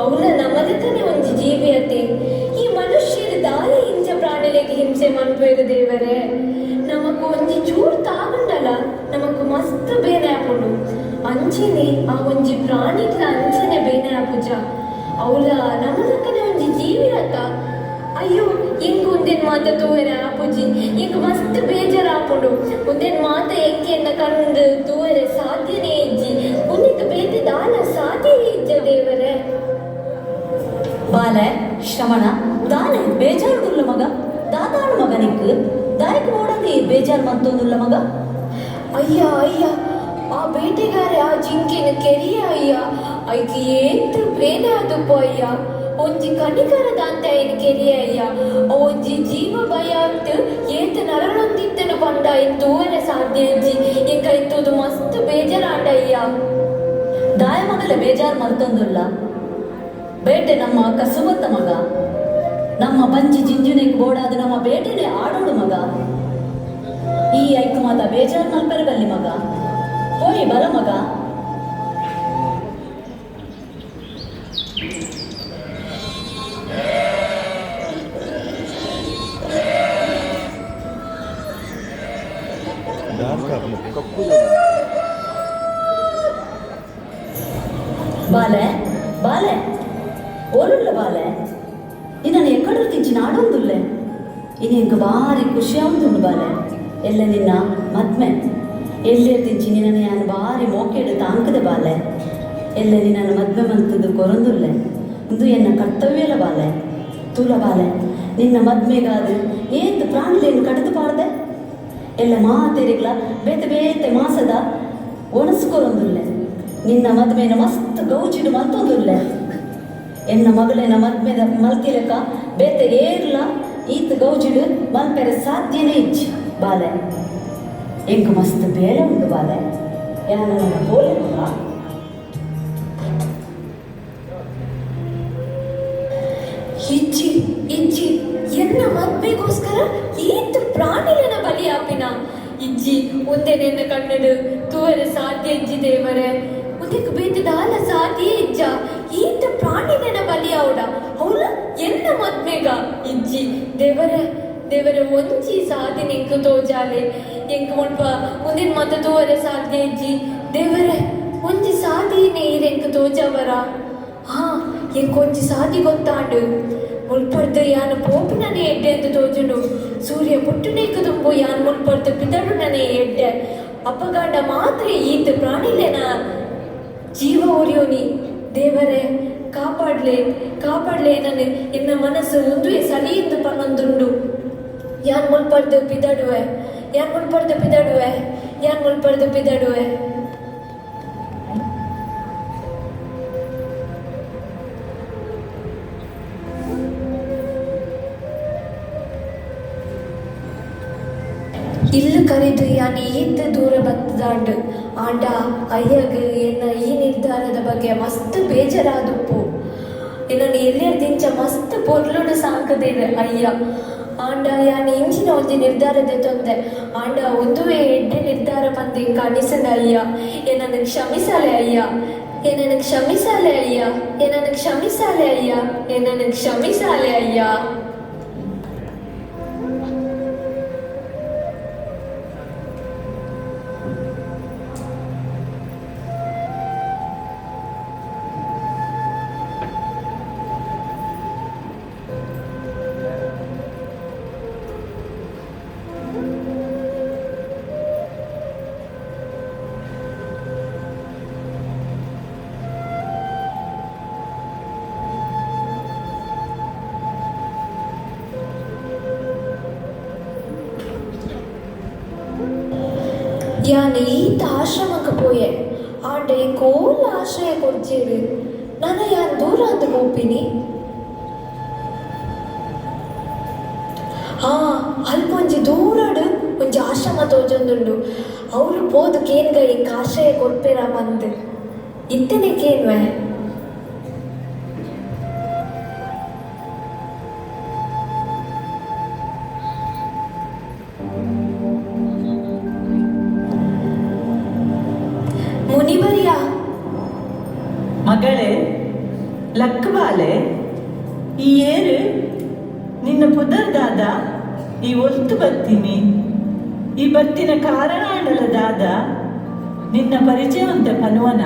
ಅವಳ ನಮದಕನೆ ಒಂಜಿ ಜೀವಿಯತೆ ಈ ಮನುಷ್ಯರ ದಾಳಿ ಇಂಚ ಪ್ರಾಣಿಲೆಗೆ ಹಿಂಸೆ ಮನ್ಪೋಯ್ದು ದೇವರೇ. ನಮಕ್ ಒಂಜಿ ಚೂರು ತಾಗುಂಡಲ ನಮಕ್ ಮಸ್ತ್ ಬೇನೆ ಆಪುಂಡು. ಅಂಚನೆ ಆ ಒಂಜಿ ಪ್ರಾಣಿಗ್ಲ ಅಂಚನೆ ಬೇನೆ ಆಪುಜ. ಅವಳ ನಮದಕನೆ ಒಂಜಿ ಜೀವಿರತ. ಅಯ್ಯೋ ಎಂಗ್ ಒಂದೇನ್ ಮಾತ ತೂವರೆ ಆಪುಜಿ ಎಂಗ್ ಮಸ್ತ್ ಬೇಜಾರ್ ಆಪುಂಡು. ಒಂದೇನ್ ಮಾತ ಎಂಕೆಂದ ಕಂಡು ತೂವರೆ ಸಾಧ್ಯನೇ ಇಜ್ಜಿ. ಉನ್ನಿಕ್ ಬೇತೆ ದಾಲ ಸಾಧ್ಯವೇ ಇಜ್ಜ ದೇವರೇ. ಬಾಲೆ ಶ್ರವಣ ದಾನೆ ಬೇಜಾರುಡುಲ್ಲ ಮಗ. ದಾದಾಳು ಮಗ ನಿಕ್ ದಾಯಕ್ ನೋಡದೆ ಬೇಜಾರು ಮಂತೊಂದುಲ್ಲ ಮಗ. ಅಯ್ಯ ಅಯ್ಯ ಆ ಬೇಟೆಗಾರೆ ಆ ಜಿಂಕೆನ ಕೆರಿಯ ಅಯ್ಯ ಐಕಿ ಏತ್ ಬೇನೆ ಆದುಪ್ಪ ಅಯ್ಯ. ಒಂಜಿ ಕಣಿಕರದ ಅಂತ ಏನು ಕೆರಿಯ ಅಯ್ಯ. ಒಂಜಿ ಜೀವ ಭಯ ಅಂತ ಏತ ನರಳೊಂದಿತ್ತನ ಪಂಡ ಇನ್ ತೂವರೆ ಸಾಧ್ಯ ಇಜ್ಜಿ ಎಂಕ ಇತ್ತುದು ಮಸ್ತ್ ಬೇಜಾರಾಂಡ ಅಯ್ಯ. ದಾಯ ಮಗಲೆ ಬೇಜಾರು ಮಂತೊಂದುಲ್ಲ. ಬೇಟೆ ನಮ್ಮ ಕಸುಬತ್ತ ಮಗ. ನಮ್ಮ ಬಂಜಿ ಜಿಂಜುನೆಗ್ ಬೋಡಾದ ನಮ್ಮ ಬೇಟೆನೆ ಆಡೋಡು ಮಗ. ಈ ಐಕು ಮಾತ ಬೇಜಾರು ಮಲ್ಪೆರಗಲ್ಲಿ ಮಗ. ಹೋಯ್ ಬಲ ಮಗ. ಬಾಲೆ ಬಾಲೆ ಓರುಳ್ಳ ಬಾಲೆ ಇನ್ನನ್ನು ಎಕ್ಕಡರು ತಿಂಚಿನ ಆಡೊಂದುಲ್ಲೆ ಇನ್ನು ಎಂಕ ಭಾರಿ ಖುಷಿ ಆಗುಂದುಂಡು ಬಾಲೆ. ಎಲ್ಲ ನಿನ್ನ ಮದ್ಮೆ ಎಲ್ಲೇ ತಿಂಚಿ ನಿನ್ನ ನಾನು ಭಾರಿ ಮೋಕೆಡು ತಾಂಕದೆ ಬಾಲೆ. ಎಲ್ಲ ನಿನ್ನ ಮದ್ಮೆ ಮಂತದ್ದು ಕೊರೊಂದುಲ್ಲೆ ಇಂದು ಎನ್ನ ಕರ್ತವ್ಯಲ ಬಾಲೆ. ತೂಲ ಬಾಲೆ ನಿನ್ನ ಮದ್ಮೆಗಾದ ಏತ್ ಪ್ರಾಣಿಲೇನು ಕಡಿದು ಪಾಡ್ದೆ ಎಲ್ಲ ಮಾತೇರಿಗ್ಲ ಬೇತೆ ಬೇತೆ ಮಾಸದ ಒಣಸ್ಕೊರೊಂದುಲ್ಲೆ. ನಿನ್ನ ಮದ್ಮೆನ ಮಸ್ತ್ ಗೌಜಿಡು ಮಂತೊಂದುಲ್ಲೆ. ಎನ್ನ ಮಗಳೇನ ಮದ್ಮೆದ ಮಲ್ತಿರಕ ಬೇತೆ ಏರ್ಲ ಈತ್ ಗೌಜಿಡು ಮಲ್ಪೆರೆ ಸಾಧ್ಯನೇ ಇಜ್ಜಿ ಬಾಲೆ. ಎಂಕ್ ಮಸ್ತ್ ಬೇಲೆ ಉಂಡು ಬಾಲೆ. ಯಾನ ನನ್ನ ಬೋಲೆ ಮಗ. ಇಜ್ಜಿ ಇಜ್ಜಿ ಎನ್ನ ಮದ್ಮೆಗೋಸ್ಕರ ಈತ್ ಪ್ರಾಣಿಲೆನ ಬಲಿ ಆಪಿನ ಇಜ್ಜಿ ಒಂದೇ ನೆನ್ನ ಕಣ್ಣಡು ತೂವರೆ ಸಾಧ್ಯ ಇಜ್ಜಿ ದೇವರೇ. ಉದಕ್ಕೆ ಬೇತೆ ದಾಲ ಸಾಧ್ಯ ಇಜ್ಜ ಈತ ಪ್ರಾಣಿಲೆನ ಬಲಿ ಅವಡ ಅವಳ ಎನ್ನ ಮದ್ಮೆಗ ಇಜ್ಜಿ ದೇವರೇ. ದೇವರ ಒಂಜಿ ಸಾಧಿ ನಿಂಕು ತೋಜಾಲೆ ಎಂಕ್ ಮುಲ್ಪ ಒಂದಿನ ಮತ ತೂವರೆ ಸಾಧ್ಯ ಇಜ್ಜಿ ದೇವರೇ. ಒಂಜಿ ಸಾಧಿನೇ ಇರೆಂಕ್ ತೋಜವರ. ಹಾ ಎಂಕ್ ಒಂಜಿ ಸಾಧಿ ಗೊತ್ತಾಂಡು ಮುಲ್ಪಡ್ದು ಯಾನ್ ಪೋಪಿನನೆ ಎಡ್ಡೆ ಅಂತ ತೋಜುಂಡು. ಸೂರ್ಯ ಪುಟ್ಟುನೇಕ ತುಂಬು ಯಾನ್ ಮುಲ್ಪಡ್ದು ಪಿದಡು ನನೆ ಎಡ್ಡೆ ಅಪ್ಪಗಾಂಡ ಮಾತ್ರ ಈತ ಪ್ರಾಣಿಲೆನ ಜೀವ ಉರಿಯೋನಿ ದೇವರೇ. ಕಾಪಾಡ್ಲೆ ಕಾಪಾಡ್ಲೆ ನಾನು ಎನ್ನ ಮನಸ್ಸು ಒಂದು ಸಲಿಯಿಂದ ಪನ್ನೊಂದುಂಡು. ಯಾನ್ ಮುಲ್ಪಡ್ದು ಪಿದಡುವೆ ಯಾನ್ ಮುಲ್ಪಡ್ದು ಪಿದಡುವೆ ಯಾನ್ ಮುಲ್ಪಡ್ದು ಪಿದಡುವೆ. ಇಲ್ಲು ಕರೆದು ಯಾನ್ ಈತ ದೂರ ಬತ್ತದಾಂಡು ಆಂಡ ಅಯ್ಯಗ ಎನ್ನ ಈ ನಿರ್ಧಾರದ ಬಗ್ಗೆ ಮಸ್ತ್ ಬೇಜಾರಾದುಪ್ಪು. ಎನ್ನನ್ನು ಎಲ್ಲೆರ್ ದಿಂಚ ಮಸ್ತ್ ಪೊರ್ಲುಡು ಸಾಕದೇನೆ ಅಯ್ಯ. ಆಂಡ ಯಾನ್ ಇಂಚಿನ ಒಂಜಿ ನಿರ್ಧಾರದ ತೊಂದೆ ಆಂಡ ಒಂದುವೇ ಎಡ್ಡೆ ನಿರ್ಧಾರ ಬಂದು ಕಾಣಿಸದ ಅಯ್ಯ. ಎನ್ನನ್ನು ಕ್ಷಮಿಸಾಲೆ ಅಯ್ಯ. ಎನ್ನನ್ನು ಕ್ಷಮಿಸಾಲೆ ಅಯ್ಯ. ಎನ್ನನ್ನು ಕ್ಷಮಿಸಾಲೆ ಅಯ್ಯ. ಎನ್ನನ್ನು ಕ್ಷಮಿಸಾಲೆ ಅಯ್ಯ. ಯಾನ್ ಈತ ಆಶ್ರಮಕ್ಕೆ ಪೋಯೆ ಆಂಡ ಕೋಲ ಆಶ್ರಯ ಕೊಡ್ಚೇರು ನನ್ನ ಯಾನ್ ದೂರ ಅಂತ ಹೋಗ್ತೀನಿ. ಹಾ ಅಲ್ಪೊಂಜಿ ದೂರಡು ಒಂಜಿ ಆಶ್ರಮ ತೋಜೊಂದುಂಡು. ಅವರು ಪೋದು ಕೇನ್ಗ ಇಂಕ ಆಶ್ರಯ ಕೊಡ್ಪೇರ ಬಂದು ಇತ್ತನೆ ಕೇನ್ವೆ. ಮಗಳೇ ಲಕ್ಕಬಾಲೆ ಈ ಏರು ನಿನ್ನ ಪುದರ್ದಾದ ಈ ಒಲ್ತು ಬರ್ತೀನಿ ಈ ಬತ್ತಿನ ಕಾರಣಾಂಡಲ ದಾದ ನಿನ್ನ ಪರಿಚಯವಂತ ಪನುವನ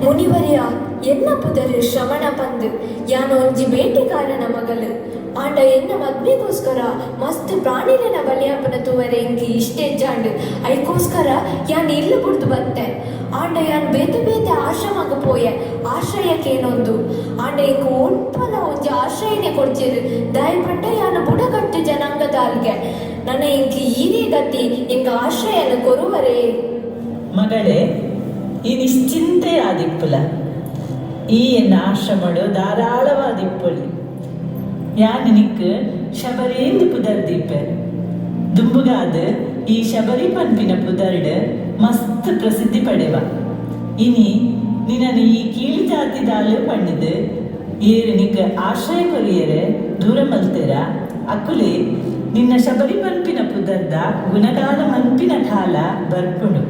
ಮುನಿವರ್ಯ ಎನ್ನ ಪುದರು ಶ್ರವಣ ಪಂದ್ ಯಾನ ಒಂಜಿ ಬೇಟೆಗಾರನ ಮಗಲು ಆಂಡ ಎನ್ನ ಮದ್ಮೆಗೋಸ್ಕರ ಮಸ್ತ್ ಪ್ರಾಣಿಲೆನ ಬಲಿಯಾಪನ ತೂವರೆ ಇಂಗಿ ಇಷ್ಟೇ ಜಾಂಡ್ ಐಕೋಸ್ಕರ ಯಾನ್ ಇಲ್ಲು ಬುಡ್ದು ಬತ್ತೆ ಆಂಡ ಯಾನ್ ಬೇತೆ ಬೇತೆ ಆಶ್ರಮಗ ಪೋಯೆ ಆಶ್ರಯಕ್ಕೇನೊಂದು ಆಂಡ ಇಂಕ ಒಟ್ಪಲ ಒಂಜಿ ಆಶ್ರಯನೆ ಕೊಡ್ಚಿರು ದಯಪಟ್ಟ ಯಾನ ಬುಡಗಟ್ಟು ಜನಾಂಗದಾಲ್ಗೆ ನನ್ನ ಇಂಕಿ ಈರೇ ಗತಿ ಇಂಕ ಆಶ್ರಯನ ಕೊರುವರೇ. ಮಗಳೇ ಈ ನಿಶ್ಚಿಂತೆಯಾದಿಪ್ಪುಲ ಈ ಎನ್ನ ಆಶ್ರಮಡು ಧಾರಾಳವಾದಿಪ್ಪುಳಿ ಯಾನ್ ನಿಕ್ ಶಬರೇಂದು ಪುದರ್ದಿಪ್ಪೆ ದುಂಬುಗಾದ ಈ ಶಬರಿ ಪನ್ಪಿನ ಪುದರ್ಡ್ ಮಸ್ತ್ ಪ್ರಸಿದ್ಧಿ ಪಡೆವ ಇನಿ ನಿನ್ನನ್ನು ಈ ಕೀಳು ಜಾತಿದಾಲು ಪಂಡಿದು ಏರು ನಿಕ್ ಆಶ್ರಯ ಕೊರಿಯರೆ ದೂರ ಮಲ್ತೆರ ಅಕುಲೆ ನಿನ್ನ ಶಬರಿ ಪನ್ಪಿನ ಪುದರ್ದ ಗುಣಗಾನ ಮನ್ಪಿನ ಕಾಲ ಬರ್ಪುಡು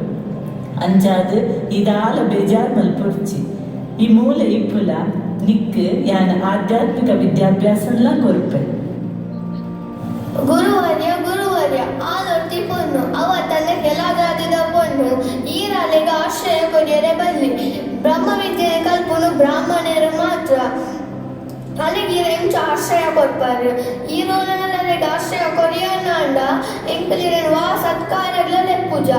ಅಂಚಾದ ಇದಾಲ ಬೇಜಾರ್ ಮಲ್ಪುಡ್ಚಿ ಈ ಮೂಲ ಇಪ್ಪುಲ ನಿಕ್ ಯಾನ ಆಧ್ಯಾತ್ಮಿಕ ವಿದ್ಯಾಭ್ಯಾಸಲ್ಲ ಕೊರುಪೆ. ಗುರುವರ್ಯ ಆಲೊಟ್ಟಿ ಪೊನ್ನು ಅವ ತನ್ನ ಕೆಲಗಾದಿದ ಪೊನ್ನು ಈರಾಲೆಗೆ ಆಶ್ರಯ ಕೊಡಿಯರೆ ಬಲ್ಲಿ ಬ್ರಹ್ಮವಿದ್ಯೆ ಕಲ್ಪನು ಬ್ರಾಹ್ಮಣರು ಮಾತ್ರ ಅಲ್ಲಿಗೆ ಎಂಚ ಆಶ್ರಯ ಕೊಡ್ಪಾರು ಈ ರೋಲನಲ್ಲರಿಗೆ ಆಶ್ರಯ ಕೊರಿಯನಾಂಡ ಎಂಕಲಿನ ವಾ ಸತ್ಕಾರಗಳ ಪೂಜ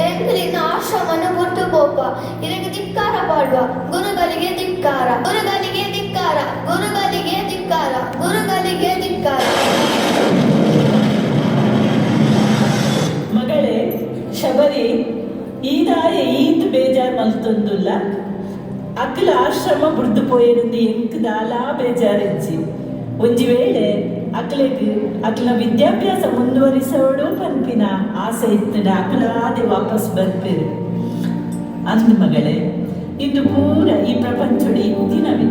ಎಂಕಲಿನ ಆಶ್ರಮನ ಗುರ್ತು ಬೋಪ ಇದಕ್ಕೆ ಧಿಕ್ಕಾರ ಪಾಡುವ ಗುರುಗಳಿಗೆ ಧಿಕ್ಕಾರ ಗುರುಗಳಿಗೆ ಧಿಕ್ಕಾರ ಗುರುಗಳಿಗೆ ಧಿಕ್ಕಾರ ಗುರುಗಳಿಗೆ ಧಿಕ್ಕಾರ. ಮಗಳೇ ಶಬರಿ ಈದಾಯ ಈತ್ ಬೇಜಾರ್ ಮಲ್ತೊಂದುಲ್ಲ ಅಕ್ಲ ಆಶ್ರಮ ಬುಡ್ದು ಪೋಯಿರುಂದು ಎಂಕ್ ದಾಲಾ ಬೇಜಾರೆಜ್ಜಿ ಒಂಜಿ ವೇಳೆ ಅಕ್ಲ ವಿದ್ಯಾಭ್ಯಾಸ ಮುಂದುವರಿಸೋಡು ಪನ್ಪಿನ ಆಸೆ ಇತ್ತಡ ಅಕ್ಲಾದೆ ವಾಪಸ್ ಬರ್ಪೇರು ಅಂದ್ ಮಗಳೇ ಇದು ಪೂರ ಈ ಪ್ರಪಂಚಡು ಇತ್ತಿನವೆ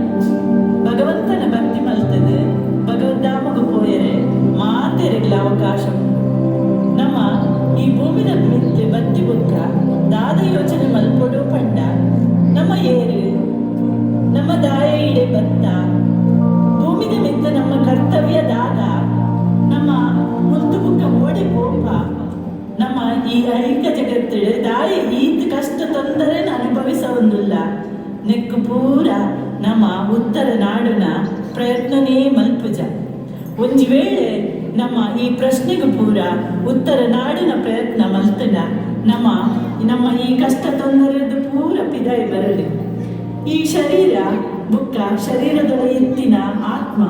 ಭಗವಂತನ ಭಕ್ತಿ ಮಲ್ತದೆ ಭಗವದ್ಧಾಮಗ ಪೋಯರೆ ಮಾತೆರೆಗ್ಲ ಅವಕಾಶ ನಮ್ಮ ಈ ಭೂಮಿದ ಮಿತ್ತೆ ಬತ್ತಿ ಬುಕ್ಕ ದಾದ ಯೋಚನೆ ಮಲ್ಪೊಡು ಪಂಡ ನಮ್ಮ ಏರು ನಮ್ಮ ದಾಯ ಇಡೆ ಬತ್ತ ಭೂಮಿದ ಮಿತ್ತ ನಮ್ಮ ಕರ್ತವ್ಯ ದಾದ ನಮ್ಮ ಮುಲ್ತು ಬುಕ್ಕ ಓಡಿ ಪೋಪ ನಮ್ಮ ಈ ಐಕ ಜಗತ್ತಿಡು ದಾಯ ಈತ್ ಕಷ್ಟ ತೊಂದರೆ ಅನುಭವಿಸ ಒಂದಿಲ್ಲ ನೆಕ್ಕು ಪೂರ ನಮ್ಮ ಉತ್ತರ ನಾಡಿನ ಪ್ರಯತ್ನನೇ ಮಲ್ಪುಜ ಒಂಜಿ ವೇಳೆ ನಮ್ಮ ಈ ಪ್ರಶ್ನೆಗೂ ಪೂರ ಉತ್ತರ ನಾಡಿನ ಪ್ರಯತ್ನ ಮಲ್ತನ ನಮ್ಮ ಈ ಕಷ್ಟ ತೊಂದರೆದು ಪೂರ ಪಿದಾಯಿ ಬರಲಿ. ಈ ಶರೀರ ಬುಕ್ಕ ಶರೀರದೊಳ ಇತ್ತಿನ ಆತ್ಮ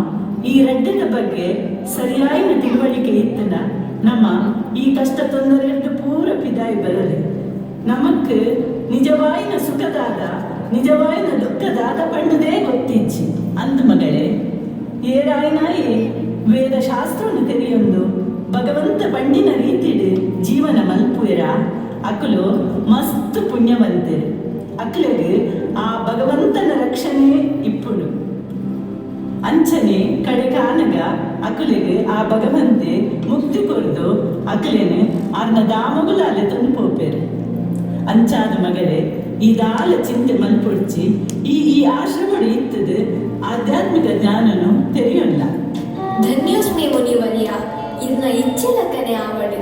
ಈ ರೆಡ್ಡಿನ ಬಗ್ಗೆ ಸರಿಯಾಯಿನ ತಿಳುವಳಿಕೆ ಇತ್ತಿನ ನಮ್ಮ ಈ ಕಷ್ಟ ತೊಂದರೆದು ಪೂರ ಪಿದಾಯಿ ಬರಲಿ. ನಮಕ್ ನಿಜವಾಯಿನ ಸುಖದಾದ ನಿಜವಾಯಿನ ದುಃಖದಾದ ಪಂಡದೇ ಗೊತ್ತಿಚ್ಚಿ ಅಂದು ಮಗಳೇ ಏರಾಯಿನಾಯಿ ವೇದ ಶಾಸ್ತ್ರವನ್ನು ತೆರೆಯೊಂದು ಭಗವಂತ ಪಂಡಿನ ರೀತಿಡ್ ಜೀವನ ಮಲ್ಪುಯರ ಅಕುಲು ಮಸ್ತ್ ಪುಣ್ಯವಂತೆರು ಅಕ್ಲೆಗ್ ಆ ಭಗವಂತನ ರಕ್ಷಣೆ ಇಪ್ಪುಡು ಅಂಚನೆ ಕಡೆ ಕಾನಗ ಅಕುಲೆಗ್ ಆ ಭಗವಂತೆ ಮುಕ್ತಿ ಕೊರ್ದು ಅಕ್ಲೆನ್ ಅರ್ನ ದಾಮಗುಲಾಲೆ ತಂದು ಪೋಪೇರು ಅಂಚಾದ ಮಗಳೇ ಇದಾಲ ಚಿಂತೆ ಮಲ್ಪೊಡ್ಚಿ ಈ ಆಶ್ರಮಡು ಇತ್ತದು ಆಧ್ಯಾತ್ಮಿಕ ಜ್ಞಾನನು ತೆರೆಯೊಲ್ಲ. ಧನ್ಯೋಸ್ಮಿ ಮುನಿವರ್ಯ ಇನ್ನ ಇಚ್ಛೆಲಕ್ಕನೆ ಆವಡು.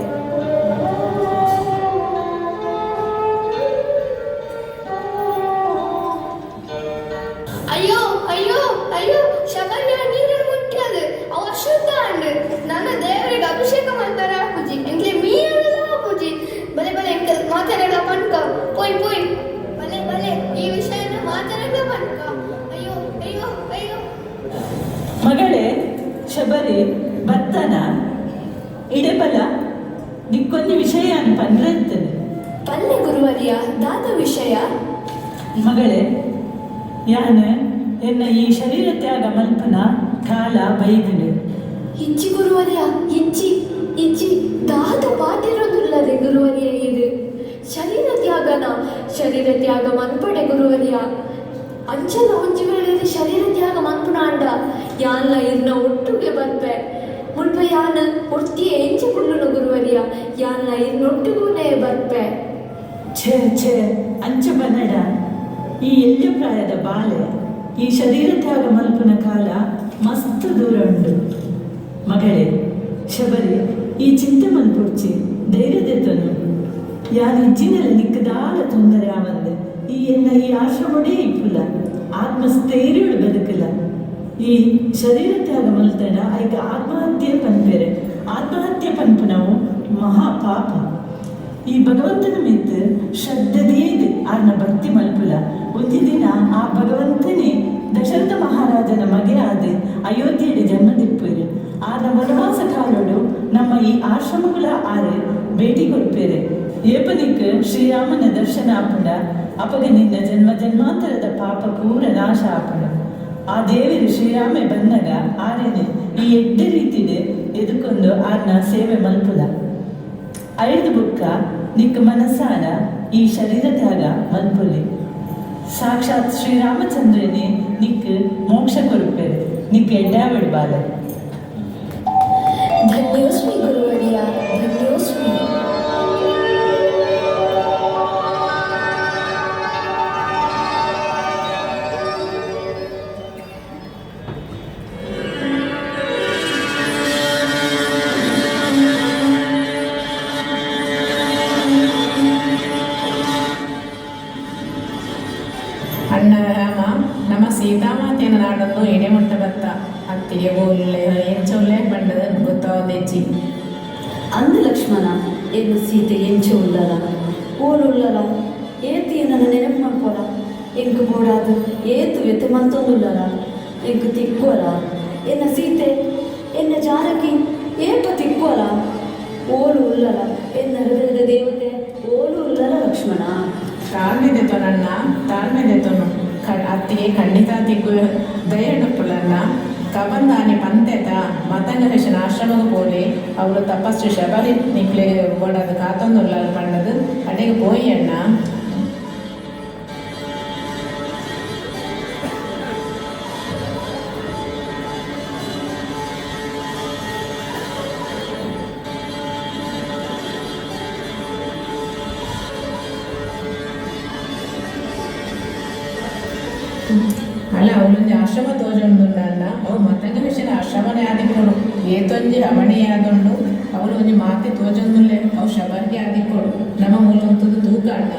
ಅಯ್ಯೋ ಅಯ್ಯೋ ಅಯ್ಯೋ ಶಬರಿಯ ನೀರನ್ನು ಮುಟ್ಟಿಯದು ಅವ ಶುದ್ಧ ಅಂಡು ನನ್ನ ದೇವರಿಗೆ ಅಭಿಷೇಕ ಮಾಡ್ತಾರೆ ಪೂಜಿ ಎಂಕ್ಲೆ ಮೀರೆಲ್ಲ ಪೂಜಿ ಬಲೆ ಬಲೆ ಎಂಕಲ್ ಮಾತಾಡಲ್ಲ ಪನ್ಕ ಪೋಯ್ ಪೋಯ್ ಬಲೆ ಬಲೆ ಈ ವಿಷಯನ ಮಾತಾಡಲ್ಲ ಪನ್ಕ ಅಯ್ಯೋ ಅಯ್ಯೋ ಅಯ್ಯೋ. ಮಗಳೇ ಶಬರಿ ಬತ್ತನ ಇಡೆಬಲ ನಿಕ್ಕೊಂದು ವಿಷಯ ಪನ್ರತ್ತನೆ ಪಲ್ಲೆ ಗುರುವರ್ಯ ದಾದ ವಿಷಯ. ಮಗಳೇ ಯಾನ ಎನ್ನ ಈ ಶರೀರ ತ್ಯಾಗ ಮಲ್ಪನ ಕಾಲ ಬೈದಿಡು ಇಚ್ಚಿ ಗುರುವರ್ಯ ಇಚ್ಚಿ ದಾದ ಪಾಟಿರೋದಿಲ್ಲದೆ ಗುರುವರ್ಯ ಇದು ಶರೀರ ತ್ಯಾಗ ಮನ್ಪಡೆ ಗುರುವರ್ಯ ಅಂಚಲ ಒಂಜಿ ವೇಳೆ ಶರೀರ ತ್ಯಾಗ ಮನ್ಪುನಾಂಡ ಯಾನ್ಲ ಇರ್ನ ಒಟ್ಟುಗೆ ಬರ್ಪೆ ಮುಲ್ಪ ಯಾನ ಒರ್ತಿ ಎಂಚಿ ಕುಳ್ಳುನು ಗುರುವರ್ಯ ಯಾನ್ಲ ಇರ್ನೊಟ್ಟುಗೂನೇ ಬರ್ಪೆ. ಛೇ ಅಂಚ ಬನ್ನಡ ಈ ಎಲ್ಯ ಪ್ರಾಯದ ಬಾಲೆ ಈ ಶರೀರ ತ್ಯಾಗ ಮಲ್ಪನ ಕಾಲ ಮಸ್ತ್ ದೂರ ಉಂಡು. ಮಗಳೇ ಶಬರಿ ಈ ಚಿಂತೆ ಮಲ್ಪುಡ್ಚಿ ಧೈರ್ಯದೆತ್ತನು ಯಾರು ಇಜ್ಜಿನೆಲ್ಲ ನಿಕ್ಕದಾಲ ತೊಂದರೆ ಆವಂದೆ ಈ ಈ ಆಶ್ರಮಡೇ ಇಪ್ಪುಲ ಆತ್ಮಸ್ಥೈರ್ಯಳು ಬದುಕಲ. ಈ ಶರೀರ ತ್ಯಾಗ ಮಲ್ತಡ ಐಕ ಆತ್ಮಹತ್ಯೆ ಪನ್ಪೆರೆ ಆತ್ಮಹತ್ಯೆ ಪನ್ಪುನವು ಮಹಾಪಾಪ. ಈ ಭಗವಂತನ ಮಿತ್ ಶ್ರದ್ಧೆದೇದು ಆರ್ನ ಭಕ್ತಿ ಮಲ್ಪುಲ. ಒಂದು ದಿನ ಆ ಭಗವಂತನೇ ದಶರಥ ಮಹಾರಾಜನ ಮಗೆ ಆದ ಅಯೋಧ್ಯೆಯಲ್ಲಿ ಜನ್ಮದಿಪ್ಪೇರು. ಆದ ವನವಾಸ ಕಾಲೋಡು ನಮ್ಮ ಈ ಆಶ್ರಮಗಳ ಆರೆ ಭೇಟಿ ಕೊಡ್ಪೇರೆ. ಏಪನಿಕ್ ಶ್ರೀರಾಮನ ದರ್ಶನ ಆಪುಂಡ ಅಪಗ ನಿನ್ನ ಜನ್ಮ ಜನ್ಮಾಂತರದ ಪಾಪ ಪೂರ ನಾಶ ಆಪುಂಡ. ಆ ದೇವರು ಶ್ರೀರಾಮೆ ಬಂದಾಗ ಆರೇನೆ ಈ ಎಡ್ಡೆ ರೀತಿಡೆ ಎದುಕೊಂಡು ಆರ್ನ ಸೇವೆ ಮಲ್ಪುಲ. ಐದು ಬುಕ್ಕ ನಿಕ್ಕ ಮನಸ್ಸಾನ ಈ ಶರೀರ ತ್ಯಾಗ ಮಲ್ಪುಲಿ. ಸಾಕ್ಷಾತ್ ಶ್ರೀರಾಮಚಂದ್ರನೇ ನಿಕ್ ಮೋಕ್ಷ ಕೊರುಪೇರು ನಿಕ್ ಎಡ್ಡಾವಡ್ ಬಾಲ. ಧನ್ಯೋಸ್ಮಿ ಗುರುವಡಿಯ, ಧನ್ಯೋಸ್ಮಿ. ಅಣ್ಣ ರಾಮ ನಮ್ಮ ಸೀತಾಮಾತೆಯ ನಾಡನ್ನು ಎಣೆ ಮುಟ್ಟ ಬತ್ತ ಅತ್ತಿಗೆ ಒಳ್ಳೆ ಎಂಚೊಳ್ಳೆ ಬಂಡದ ಗೊತ್ತಾವದೆಚ್ಚಿ ಅಂದ ಲಕ್ಷ್ಮಣ ಏನು ಸೀತೆ ಎಂಚು ಉಳ್ಳಲ ಓಲುಳ್ಳಲ ಏತಿ ನನ್ನ ನೆನಪು ಮಾಡ್ಕೋಲ ಎಂಕು ಬೋಡಾದು ಏತು ವ್ಯತೆ ಮಂತೊಂದುಳ್ಳಲ ಎಂಕು ತಿಕ್ಕೋಲ ಎನ್ನ ಸೀತೆ ಎನ್ನ ಜಾನಕಿ ಏಪ ತಿಕ್ಕೋಲ ಓಲು ಉಳ್ಳಲ ಎನ್ನ ಹೃದಯದ ದೇವತೆ ಓಲು ಉಳ್ಳಲ ಲಕ್ಷ್ಮಣ. ತಾಳ್ಮೆದೆತೊನಣ್ಣ ತಾಳ್ಮೆದೆತೊನು ಅತ್ತಿಗೆ ಖಂಡಿತ ತಿಗ್ಗು ದಯಡುಪ್ಪುಲನ್ನ ಕಬಂದಾನಿ ಪಂತೆತ ಮತಂಗಹೇಶನ ಆಶ್ರಮಕ್ಕೆ ಪೋಲಿ ಅವರು ತಪಸ್ಸು ಶಬರಿ ನಿಕ್ಲೆ ಓಡೋದು ಕಾತೊಂದುಲ್ಲ ಪಂಡದು ಅಡೆಗೆ ಪೋಯಿ ಅಣ್ಣ. ಅಲ್ಲ ಅವಳೊಂದು ಆಶ್ರಮ ತೋಜೊಂದುಂಡಲ್ಲ ಅವು ಮತಂಗಹೇಶನ ಆಶ್ರಮನೇ ಆದಿಕೊಡು ಏತೊಂಜಿ ಅವಣಿ ಆದೊಂಡು ಅವಳು ಒಂಜಿ ಮಾತೆ ತೋಜೊಂದುಲ್ಲೆ ಅವು ಶಬರ್ಗೆ ಆದಿಕೊಡು ನಮ್ಮ ಮೂಲಂತದ್ದು ತೂಕ ಅಣ್ಣ.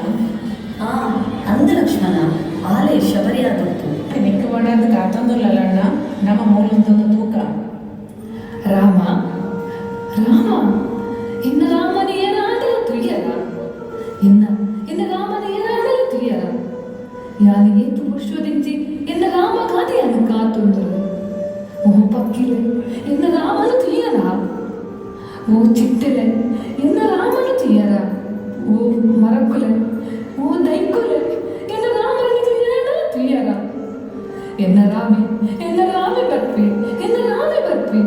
ಅಂದ ಲಕ್ಷ್ಮಣ ಆಲೆ ಶಬರಿ ಆದದ್ದು ನಿಕ್ಕ ಬಣ್ಣದ ಕಾತೊಂದುಲ್ಲಲ್ಲ ಅಣ್ಣ ನಮ್ಮ ಮೂಲಂತದ್ದು ತೂಕ. ರಾಮ ರಾಮ ಇನ್ನ ರಾಮನ ಏನಾಗಲು ತುಯ್ಯರ ಇನ್ನ ರಾಮನ ಏನಾಗಲು ತುಯ್ಯರ ಯಾನಿಗೆ ಪುಷ್ಪದಿಂಚಿ ಎನ್ನ ರಾಮ ಗಾದಿಯನ್ನು ಕಾತೊಂದರು ಓ ಪಕ್ಕಿಲೆ ಎನ್ನ ರಾಮನು ತುಯ್ಯರ ಓ ಚಿಟ್ಟೆಲೆ ಎನ್ನ ರಾಮನು ತುಯ್ಯರ ಓ ಮರಕ್ಕುಲೆ ಓ ದೈಕ್ಕುಲೆ ಎನ್ನ ರಾಮನಿಗೆ ಏನಾಗಲು ತುಯ್ಯರ ಎನ್ನ ರಾಮೆ ಬರ್ಪಿ ಎನ್ನ ರಾಮೆ ಬರ್ಪಿ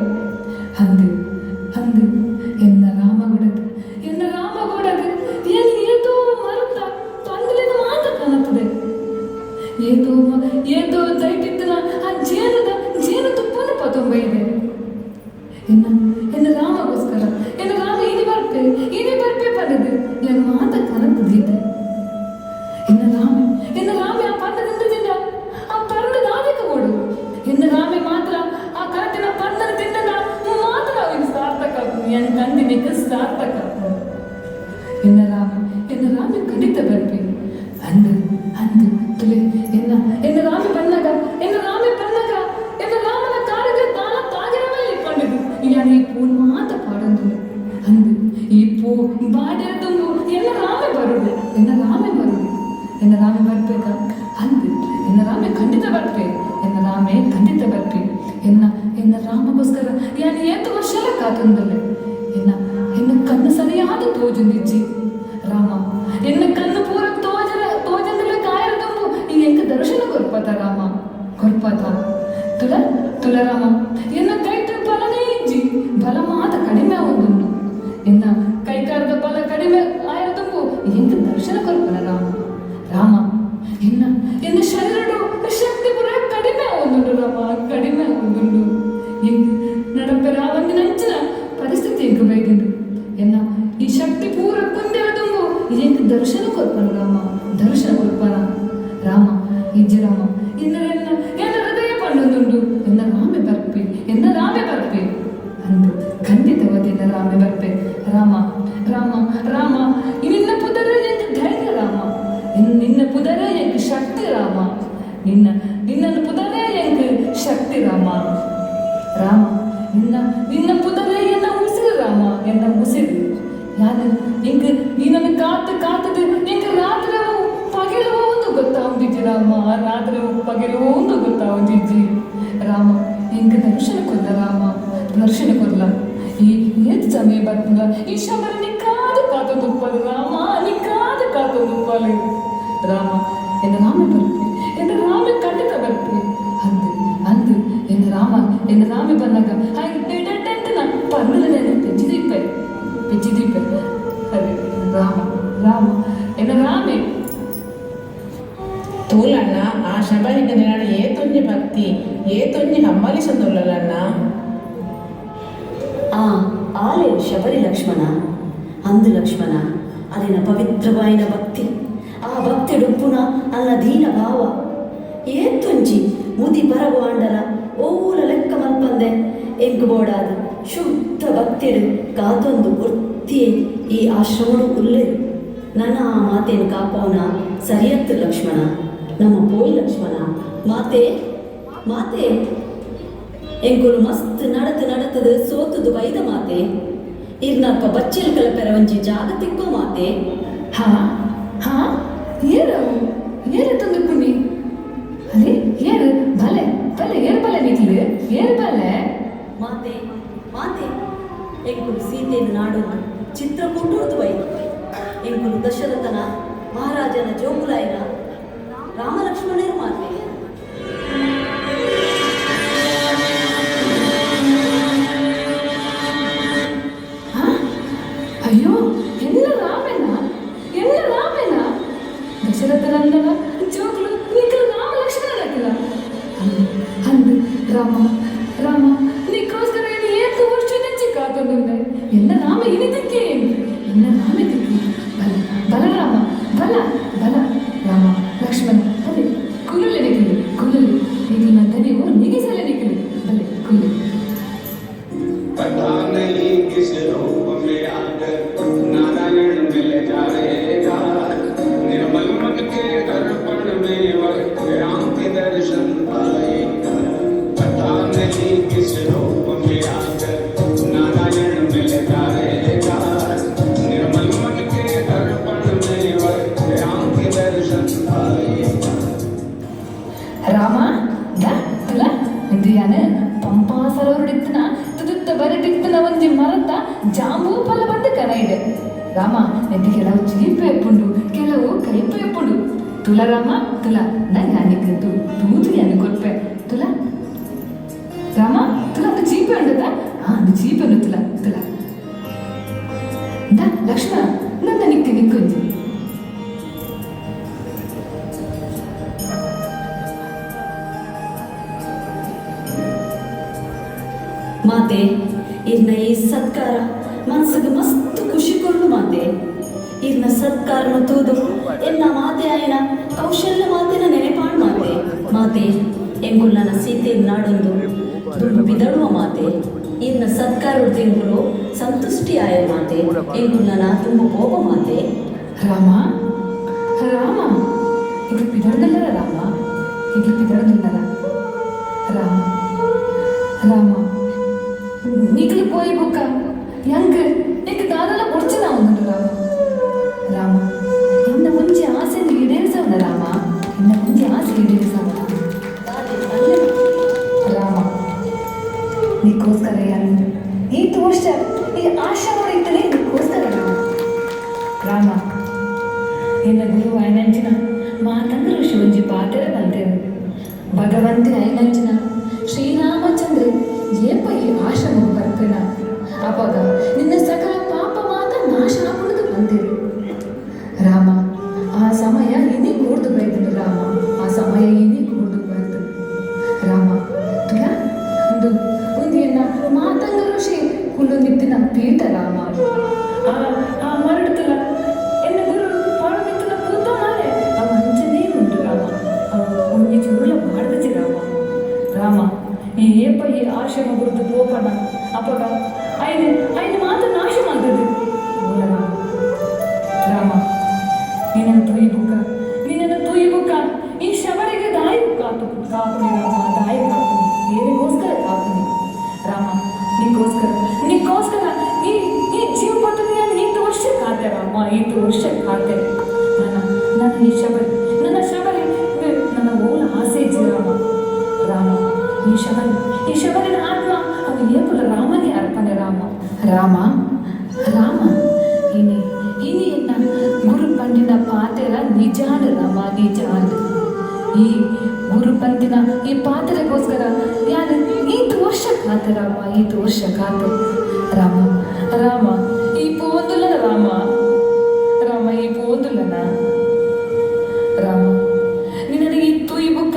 ಅಂದು ಎನ್ನ ರಾಮ ಕೊಡದು ಏನು ಏತೋ ಮರುತ್ತ ತೊಂದಲೆನ ಮಾತ ಕಾಣುತ್ತದೆ ಏತೋ ದೈಟಿದ್ದನ ಆ ಜೇನು ತುಪ್ಪನ ಪತೊಂಬೈದೆ ಎನ್ನ ರಾಮಗೋಸ್ಕರ ಎನ್ನ ರಾಮ ಇನಿ ಬರ್ಪೆ ಪಡೆದು ಎನ್ನ ಮಾತ ಕಾಣುತ್ತದೆ ಎನ್ನ ರಾಮೆ ಆ ಪರ್ಣದಿಂದ ಆ ಪರ್ಣ ದಾದಕ ಓಡು ಎನ್ನ ರಾಮೆ ಮಾತ್ರ ಆ ಕರಟಿನ ಪರ್ಣನ ತಿಂಡನ ಮಾತ್ರ ಅವನಿಗೆ ಸಾರ್ಥಕ ಎನ್ನ ಕಂದಿನಿಗೆ ಸಾರ್ಥಕ ಎನ್ನ ರಾಮೆ ಖಂಡಿತ ಬರ್ಪಿ ಅಂದು ತುಲೆ ಎನ್ನ ರಾಮೆ ಬಂದಾಗ ಎನ್ನ ರಾಮನ ಕಾರಿಗೆ ತಾಳ ತಾಗಿರವಲ್ಲಿ ಇಟ್ಕೊಂಡಿದ್ದು ಯಾರು ಈ ಪೂನ್ ಮಾತ ಪಾಡಂದು ಅಂದು ಈ ಪೂ ಬಾಡ್ಯದೊಂದು ಎನ್ನ ರಾಮೆ ಬರುದು ಎನ್ನ ರಾಮೆ ಬರ್ಬೇಕಾ ಅಂದು ಎನ್ನ ರಾಮೆ ಖಂಡಿತ ಬರ್ಪೆ ಎನ್ನ ರಾಮಗೋಸ್ಕರ ಯಾನು ಏತು ವರ್ಷಲ ಕಾತೊಂದುಲ್ಲೆ ಎನ್ನ ಕಣ್ಣು ಸರಿಯಾದ ತೋಜುಂದಿಜ್ಜಿ ರಾಮ ಎನ್ನ ಕಣ್ಣು ಪೂರ ತೋಜಂದಲೆ ಕಾಯರ ತುಂಬು ಈ ಎಂಕ ದರ್ಶನ ಕೊರ್ಪತ ರಾಮ ಕೊರ್ಪತ ತುಲ ರಾಮ ಎನ್ನ ಕೈಟ ಬಲನೇ ಇಜ್ಜಿ ಬಲ ಮಾತ ಕಡಿಮೆ ಆವೊಂದುಂಡು ಎನ್ನ ಕೈಕಾರದ ಬಲ ಕಡಿಮೆ ಆಯ ತುಂಬು ಎಂಕ ದರ್ಶನ ಕೊರ್ಪನ ರಾಮ ಎನ್ನ ಶರೀರಡು ಶಕ್ತಿ ಪುರ ಕಡಿಮೆ ಆವೊಂದುಂಡು ರಾಮ ಕಡಿಮೆ ಆವೊಂದುಂಡು ಎಂಕ್ ನಡಪೆರ ಒಂದು ನಂಚಿನ ಪರಿಸ್ಥಿತಿ ಎಂಕ ಬೈದುಂಡು ಎನ್ನ ಈ ಶಕ್ತಿ ಪೂರ ಕುಂದೆರ ತುಂಬು ಎಂಕ ದರ್ಶನ ಕೊರ್ಪನು ರಾಮ, ದರ್ಶನ ಕೊರ್ಪನ ರಾಮ. ಇಜ್ಜಿ ರಾಮ ಇನ್ನ ಎನ್ನ ಹೃದಯ ಪಂಡೊಂದುಂಡು ಎನ್ನ ರಾಮೆ ಬರ್ಪೆ, ಎನ್ನ ರಾಮೆ ಬರ್ಪೆ ಅಂದು ಖಂಡಿತವಾಗಿ ಎನ್ನ ರಾಮೆ ಬರ್ಪೆ ರಾಮ. ರಾಮ ರಾಮ ನಿನ್ನ ಪುದರ ಎಂಕ್ ಧೈರ್ಯ ರಾಮ, ನಿನ್ನ ಪುದರ ಎಂಕ್ ಶಕ್ತಿ ರಾಮ, ನಿನ್ನನ್ನು ಪುದರ ಎಂಕ್ ಶಕ್ತಿ ರಾಮ. ರಾಮ ನಿನ್ನ ಪುದರ ಎನ್ನ ಉಸಿರು ರಾಮ, ಎನ್ನ ಉಸಿರು. ನಾನು ಎಂಕ್ ನೀನನ್ನು ಕಾತದು ಎಂಕ್ ರಾತ್ರಿ ಪಗೆಲುವ ಒಂದು ಗೊತ್ತಾವುದಿಜ್ಜಿ ರಾಮ, ರಾತ್ರಿ ಪಗೆಲುವ ಒಂದು ಗೊತ್ತಾವುದಿಜ್ಜಿ ರಾಮ. ಎಂಕ್ ದರ್ಶನ ಕೊಲ್ಲ ರಾಮ, ದರ್ಶನ ಕೊಲ್ಲ. ಈ ಏತ್ ಸಮಯ ಬರ್ತಲ್ಲ ಈ ಶಬರ ನಿಕ್ಕಾದ ಕಾತ ತುಪ್ಪಲು ರಾಮ, ನಿಕ್ಕಾದ ಕಾತ ತುಪ್ಪಲು ರಾಮ. ಎನ್ನ ರಾಮ ಬರ್ಪೆ, ಎನ್ನ ರಾಮ ಖಂಡಿತ ಬರ್ಪೆ ಅಂದು ಎನ್ನ ರಾಮ ಬಂದಾಗ ಹಾಗೆ ಡೆಂಟನ ಪಂಗಲನೆ ಪೆಚ್ಚಿದೀಪೆ ಅದೇ ರಾಮ ಎನ್ನ ರಾಮೆ. ತೂಲಣ್ಣ ಆ ಶಬರಿಗೆ ನಿನ್ನ ಏತೊಂಜಿ ಭಕ್ತಿ ಏತೊಂಜಿ ಹಂಬಲಿಸದೊಲ್ಲಣ್ಣ. ಆಲೆ ಶಬರಿ ಲಕ್ಷ್ಮಣ ಅಂದು ಲಕ್ಷ್ಮಣ ಅಲ್ಲಿನ ಪವಿತ್ರವಾಯಿನ ಭಕ್ತಿ, ಆ ಭಕ್ತಿ ಡೊಪ್ಪುನ ಅಲ್ಲ ದೀನ ಭಾವ ಏತೊಂಜಿ ಮುದಿ ಬರವು ಆಂಡಲ ಓಲ ಲೆಕ್ಕ ಮಲ್ಪಂದೆ ಎಂಕು ಬೋಡಾದ ಶುದ್ಧ ಭಕ್ತಿಡು ಕಾತೊಂದು ವೃತ್ತಿಯೇ ಈ ಆಶ್ರಮಡು ಉಲ್ಲೆ. ನನ್ನ ಆ ಮಾತೇನು ಕಾಪವನ ಸರಿಯತ್ತು ಲಕ್ಷ್ಮಣ, ನಮ್ಮ ಪೋಯಿ ಲಕ್ಷ್ಮಣ. ಮಾತೆ ಎಂಕುಲು ಮಸ್ತ್ ನಡತದು ಸೋತದು ಬೈದ ಮಾತೆ. ಇರ್ನಪ್ಪ ಬಚ್ಚಲ್ ಕಲಪೆರ ಒಂಜಿ ಜಾಗ ತಿಕ್ಕೋ ಮಾತೆ. ಹಾ ಏರು ತಂದು ಪುನಿ ಅದೇ ಏರು ಬಲೆ ಏರು ಬಲೆ ನಿಕ್ಲು ಏರು ಬಲೆ ಮಾತೆ ಎಂಕುಲು ಸೀತೆಯನ್ನು ನಾಡೋದು ಚಿತ್ರಕೂಟೋದು ಬೈದು, ಎಂಕುಲು ದಶರಥನ ಮಹಾರಾಜನ ಜೋಗುಲಾಯನ ರಾಮಲಕ್ಷ್ಮಣರು ಮಾತೆ. ಅಯ್ಯೋ ಎಲ್ಲ ರಾಮೇನ ದಶರಥನಂದನ ಜೋಗುಲು ನಿಖಲು ರಾಮ ಲಕ್ಷ್ಮಣರಾಗಿಲ್ಲ ಅಂದು ರಾಮ ನಿಕ್ಕೋಸ್ಕರ ಏನು ಏತು ವರ್ಷ ನೆಚ್ಚಿ ಕಾತೊಂದುಂಡೆ ಎನ್ನ ರಾಮ ಇನಿದಕ್ಕೆ ಎನ್ನ ರಾಮೆ ದಿಕ್ಕಿ ಬಲರಾಮ ಬಲ ರಾಮ ಲಕ್ಷ್ಮಣ ಬಲೆ ಕುಲುಲೆ ನಿಖಿಲು ನನ್ನ ನೀವು ನಿಗಿಸಲೆ ನಿಖಿಲು ಬಲೆ ಕುಲು. पता नहीं किस रूप में आकर नारायण मिल जाएगा, निर्मल मन के दर्पण में वह राम के दर्शन पाएगा. पता नहीं किस रूप में आकर नारायण मिल जाएगा, निर्मल मन के दर्पण में वह राम के दर्शन पाएगा. ರಾಮ ತುಲ ಇಂದ್ರಿಯಾನ ಪಂಪಾಸರವರುಡಿತ್ತನ ತುದುತ್ತ ಬರಟಿತ್ತನ ಒಂಜಿ ಮರದ ಜಾಂಬೂ ಫಲ ಬಂದು ಕನ ಇದೆ ರಾಮ. ನೆತ್ತಿ ಕೆಲವು ಚೀಪು ಎಪ್ಪುಂಡು, ಕೆಲವು ಕೈಪು ಎಪ್ಪುಂಡು. ತುಲ ರಾಮ ತುಲ ನಂಗೆ ತೂತು ಅನ್ನು ಕೊಡ್ಪೆ ತುಲ ರಾಮ ತುಲ ಒಂದು ಚೀಪೆ ಉಂಡದ ಒಂದು ಚೀಪೆ ಉಂಡು ತುಲ ಲಕ್ಷ್ಮಣ ನನ್ನ ನಿಕ್ಕೊಂಜಿ ಮಾತೆ. ಇರ್ನ ಈ ಸತ್ಕಾರ ಮನಸ್ಸಿಗೆ ಮಸ್ತ್ ಖುಷಿ ಕೊಡು ಮಾತೆ. ಇರ್ನ ಸತ್ಕಾರನ ತೂದು ಎನ್ನ ಮಾತೆ ಆಯ್ನ ಕೌಶಲ್ಯ ಮಾತೆನ ನೆನೆಪಾಡು ಮಾತೆ. ಎಂಗುಲ್ಲನ ಸೀತೆ ನಾಡೊಂದು ದುಡ್ಡು ಬಿದಡುವ ಮಾತೆ. ಇರ್ನ ಸತ್ಕಾರ ಎಂಗುಲು ಸಂತುಷ್ಟಿ ಆಯ ಮಾತೆ. ಎಂಗುಲ್ಲನ ತುಂಬ ಹೋಗ ಮಾತೆ. ರಾಮ ಇದು ಬಿದಡ್ದಲ್ಲರ ಇದು ಬಿದಡ್ದಲ್ಲರ ರಾಮ ನೀಗಲು ಪೋಯಿ ಬುಕ್ಕ ಎಂಕ್ ದಾದಲ ಕೊಡ್ಚಿನ ಅವನು ರಾಮ ಇನ್ನ ಮುಂಚೆ ಆಸೆ ಈಡೇರಿಸವನ ರಾಮ ರಾಮ ನಿಕ್ಕೋಸ್ಕರ ಈ ವರ್ಷ ಈ ಆಶ್ರಮ ಇತ್ತಲೇ ನಿಕ್ಕೋಸ್ಕರ ರಾಮ ಎನ್ನ ಗುರು ಐನಂಚಿನ ಮಾತಂಗ ಋಷಿ ಒಂಜಿ ಪಾತ್ರ ಬಂತೇವೆ ಭಗವಂತಿ ಐನಂಚಿನ ಶ್ರೀರಾಮಚಂದ್ರ ಏಪ ಈ ಆಶ್ರಮ ಬರ್ಪೇನ ಅವಾಗ ನಿನ್ನ ಸಕಲ ಪಾಪ ಮಾತ ನಾಶ ಆಗುವುದು ಬಂತೇವೆ ರಾಮ. ಆ ಸಮಯ ಇನಿ ಕೂಡ್ದು ಬೈದನು ರಾಮ, ಆ ಸಮಯ ಇನಿ ಕೂಡ್ದು ಬೈತು ರಾಮ. ತುಲ ಒಂದು ಎನ್ನ ಮಾತಂಗ ಋಷಿ ಕುಲು ನಿತ್ತಿನ ಪೀಠ ರಾಮ. ಆ ಮರಡು ತುಲ ಎನ್ನ ಗುರು ಆಶ್ರಮ ಗುರುತು ಪೋಪಣ ಅಪಗ ಐದು ಮಾತ್ರ ನಾಶ ಮಾಡ್ತದೆ ರಾಮ ನಿನ್ನನ್ನು ತುಯ್ಬುಕ್ಕ ಈ ಶಬರಿಗೆ ದಾಯಿ ಕಾಪುನಿ ರಾಮ ದಾಯಿ ಕಾಪುನಿ ಏರಿಗೋಸ್ಕರ ಕಾಪುನಿ ರಾಮ ನಿಕ್ಕೋಸ್ಕರ ಈ ಜೀವ ಪತ್ನಿಯನ್ನು 5 ವರ್ಷ ಕಾತೆ ರಾಮ 5 ವರ್ಷ ಕಾತೆ ನನ್ನ ಈ ಶಬರಿ ನನ್ನ ಓಲ ಆಸೆ ಇಜ್ಜಿ ರಾಮ ಈ ಶಬರಿನ ಆತ್ಮ ಅದು ಏಪುಲ ರಾಮನೇ ಅರ್ಪಣೆ ರಾಮ ಇನಿ ಎನ್ನ ಗುರು ಪಂಡಿನ ಪಾತೆರ ನಿಜಾಂಡ್ ರಾಮ ನಿಜಾಂಡ್ ಈ ಗುರು ಪಂಡಿನ ಈ ಪಾತ್ರೆಗೋಸ್ಕರ ಯಾರು 5 ವರ್ಷ ಕಾತೆ ರಾಮ 5 ವರ್ಷ ಕಾತೆ ರಾಮ ಈ ಪೋಂದುಲನ ರಾಮ ಈ ಪೋಂದುಲನ ರಾಮ ನಿನಗೆ ಇತ್ತು ಈ ಬುಕ್ಕ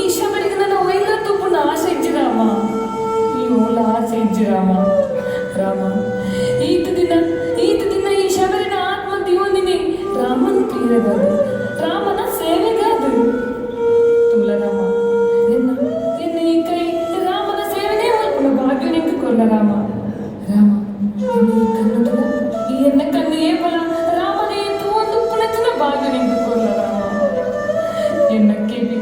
ಈ ಶಬರಿಗೆ ನನ್ನ ಒಯ್ಲ ತುಪ್ಪನ ಆಸೆ ಇಜ್ಜಿ ರಾಮ ಈ ಓಲ ಆಸೆ ಇಜ್ಜಿ ರಾಮ ಈತ ದಿನ ಈ ಶಬರಿನ ಆತ್ಮ ದಿಯೋನಿನಿ ರಾಮನ ತೀರಗದು ರಾಮನ ಸೇವೆಗಾದು ತುಲ ರಾಮ ಎನ್ನ ಈ ಕೈ ರಾಮನ ಸೇವೆನೇ ಮಲ್ಪನ ಭಾಗ್ಯ ನಿಂತು ಕೊಲ್ಲ ರಾಮ ಈ ಎನ್ನ ಕಣ್ಣು ಏಪಲ ರಾಮನೇ ಎತ್ತು ಒಂದು ಪುನಚಿನ ಭಾಗ್ಯ ನಿಂತು ಕೊಲ್ಲ ರಾಮ ಎನ್ನ ಕಿವಿ